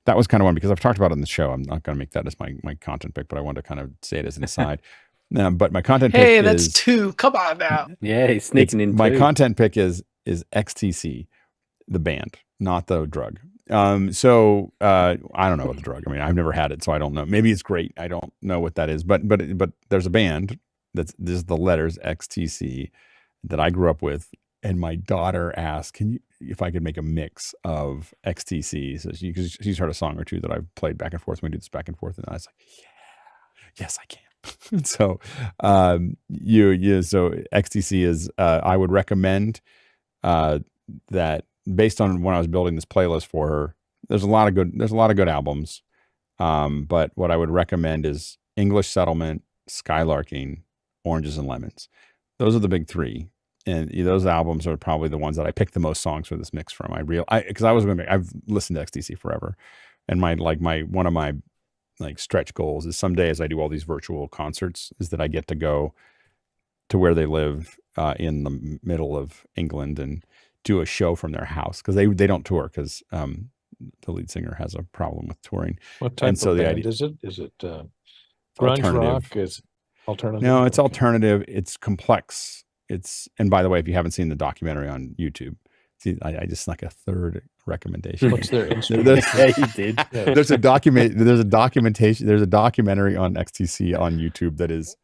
That was kind of one because I've talked about it on the show. I'm not going to make that as my content pick, but I wanted to kind of say it as an aside. But my content pick hey, that's 2. Come on now. Yeah, he's sneaking in. My content pick is XTC, the band, not the drug. I don't know what the drug. I mean, I've never had it, so I don't know. Maybe it's great. I don't know what that is. But there's a band this is the letters XTC that I grew up with, and my daughter asked, if I could make a mix of XTC. So she's heard a song or two that I've played back and forth. We do this back and forth, and I was like, yes, I can. So so XTC is I would recommend that. Based on when I was building this playlist for her, there's a lot of good albums. But what I would recommend is English Settlement, Skylarking, Oranges and Lemons. Those are the big 3. And those albums are probably the ones that I picked the most songs for this mix from. I've listened to XTC forever. And one of my stretch goals is someday as I do all these virtual concerts is that I get to go to where they live in the middle of England and do a show from their house, because they don't tour, because the lead singer has a problem with touring. What type of band is it? Is it grunge rock? Is it alternative? No, it's alternative. It's complex. And by the way, if you haven't seen the documentary on YouTube, see, I just snuck a third recommendation. What's their instrument? Yeah, you did. There's a documentation. There's a documentary on XTC on YouTube that is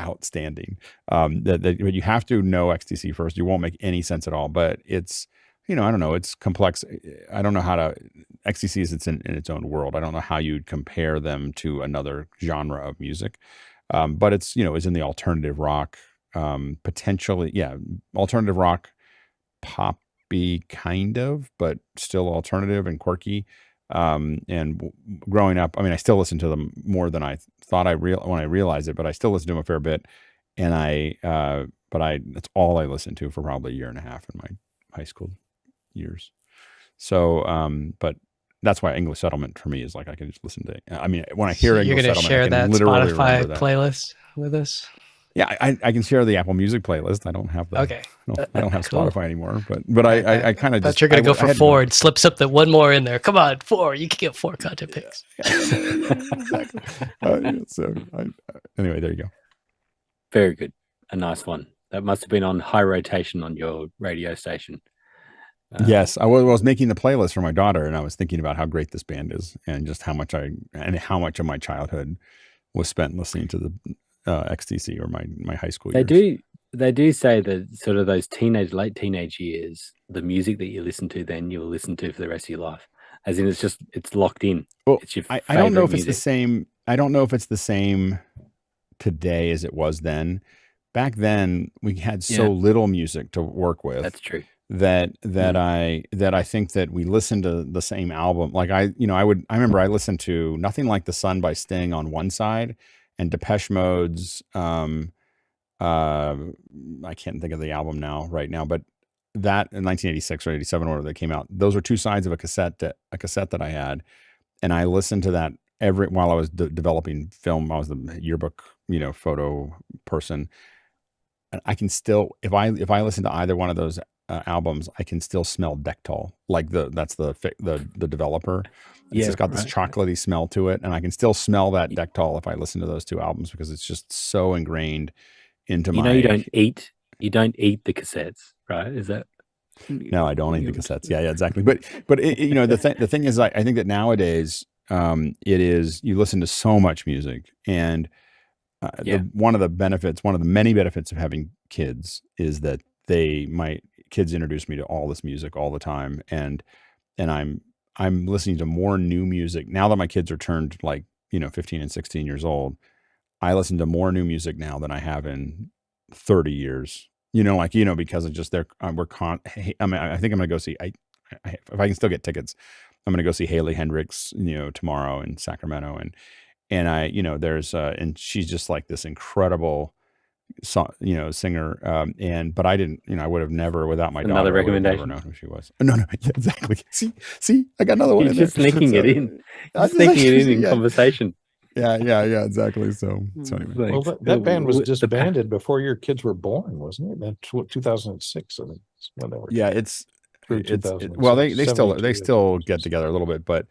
outstanding. But you have to know XTC first. You won't make any sense at all. But it's, I don't know. It's complex. I don't know how to. XTC is in its own world. I don't know how you'd compare them to another genre of music. But it's it's in the alternative rock, potentially, alternative rock, poppy kind of, but still alternative and quirky. And growing up, I mean, I still listen to them more than I thought when I realized it, but I still listen to them a fair bit. And that's all I listened to for probably a year and a half in my high school years. So, but that's why English Settlement for me is like, I can just listen to, I mean, when I hear English Settlement, you're going to share that Spotify that playlist with us? Yeah, I can share the Apple Music playlist. I don't have that. Okay. I don't have cool. Spotify anymore, but I kind of just. But you're going to go for 4 and slips up the one more in there. Come on, 4. You can get 4 content picks. Exactly. Anyway, there you go. Very good. A nice one. That must have been on high rotation on your radio station. Yes, I was making the playlist for my daughter, and I was thinking about how great this band is, and just how much of my childhood was spent listening to the XTC or my high school years. They do say that sort of those late teenage years, the music that you listen to then you'll listen to for the rest of your life. As in, it's locked in. Well, it's your I don't know if music. It's the same. I don't know if it's the same today as it was then. Back then, we had so little music to work with. That's true. That I think that we listened to the same album. Like I remember I listened to Nothing Like the Sun by Sting on one side, and Depeche Mode's I can't think of the album right now, but that in 1986 or 87 or that came out, those were two sides of a cassette that I had, and I listened to that while I was developing film. I was the yearbook photo person, and I can still, if I listen to either one of those albums, I can still smell Dectol, like that's the developer. It's got this chocolatey smell to it, and I can still smell that Dectol if I listen to those two albums, because it's just so ingrained into my. You don't eat the cassettes, right? Is that? No, I don't eat the cassettes. Yeah, exactly. But the thing is, I think that nowadays it is, you listen to so much music, and one of the many benefits of having kids is that kids introduce me to all this music all the time, and I'm listening to more new music now that my kids are turned 15 and 16 years old. I listen to more new music now than I have in 30 years. Because of just I think I'm gonna go see. If I can still get tickets, I'm gonna go see Haley Hendricks tomorrow in Sacramento, and there's and she's just like this incredible singer, but I didn't, I would have never, without my daughter, another recommendation, never known who she was. No, yeah, exactly. See, I got another one. You're just sneaking it in, in conversation. Yeah, exactly. So anyway, well, that band was disbanded before your kids were born, wasn't it? That 2006, I think. When they were. Yeah, it's well, they still get together a little bit, but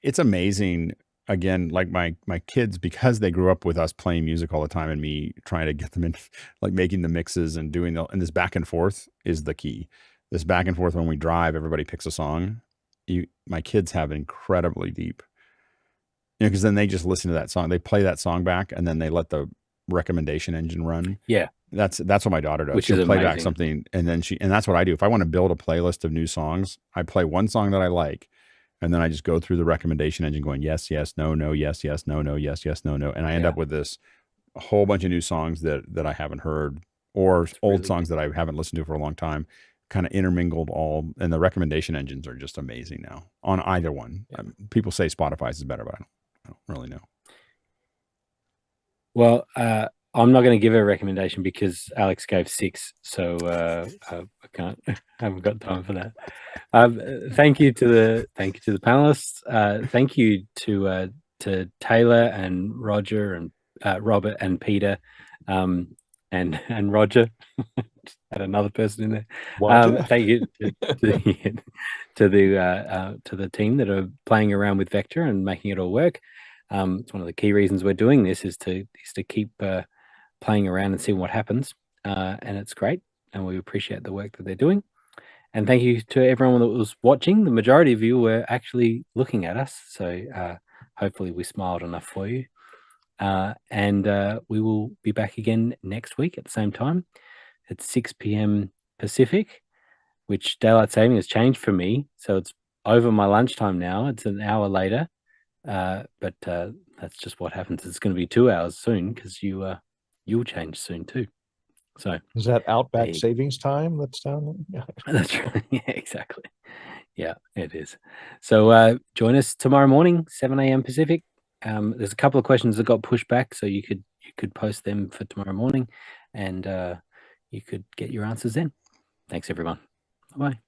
it's amazing. Again, like my kids, because they grew up with us playing music all the time and me trying to get them in, like making the mixes and and this back and forth is the key. This back and forth when we drive, everybody picks a song. My kids have incredibly deep, because then they just listen to that song. They play that song back, and then they let the recommendation engine run. Yeah, that's what my daughter does. Which She'll is play amazing. back something, and that's what I do. If I want to build a playlist of new songs, I play one song that I like. And then I just go through the recommendation engine going, yes, yes, no, no, yes, yes, no, no, yes, yes, no, no. And I end up with a whole bunch of new songs that I haven't heard, or old songs that I haven't listened to for a long time, kind of intermingled all. And the recommendation engines are just amazing now on either one. Yeah. People say Spotify's is better, but I don't really know. Well, I'm not going to give a recommendation because Alex gave 6, so I haven't got time for that. Thank you to the panelists. Thank you to Taylor and Roger and Robert and Peter. and Roger. Had another person in there. Roger. Thank you to the team that are playing around with Vector and making it all work. It's one of the key reasons we're doing this is to keep playing around and see what happens. And it's great, and we appreciate the work that they're doing. And thank you to everyone that was watching. The majority of you were actually looking at us, so hopefully we smiled enough for you. And we will be back again next week at the same time at 6 p.m. Pacific, which daylight saving has changed for me. So it's over my lunchtime now. It's an hour later. But that's just what happens. It's going to be 2 hours soon because you'll change soon too. So is that Outback savings time that's down there? Yeah. That's right. Yeah, exactly. Yeah, it is. So join us tomorrow morning, 7 a.m. Pacific. There's a couple of questions that got pushed back, so you could post them for tomorrow morning, and you could get your answers then. Thanks, everyone. Bye-bye.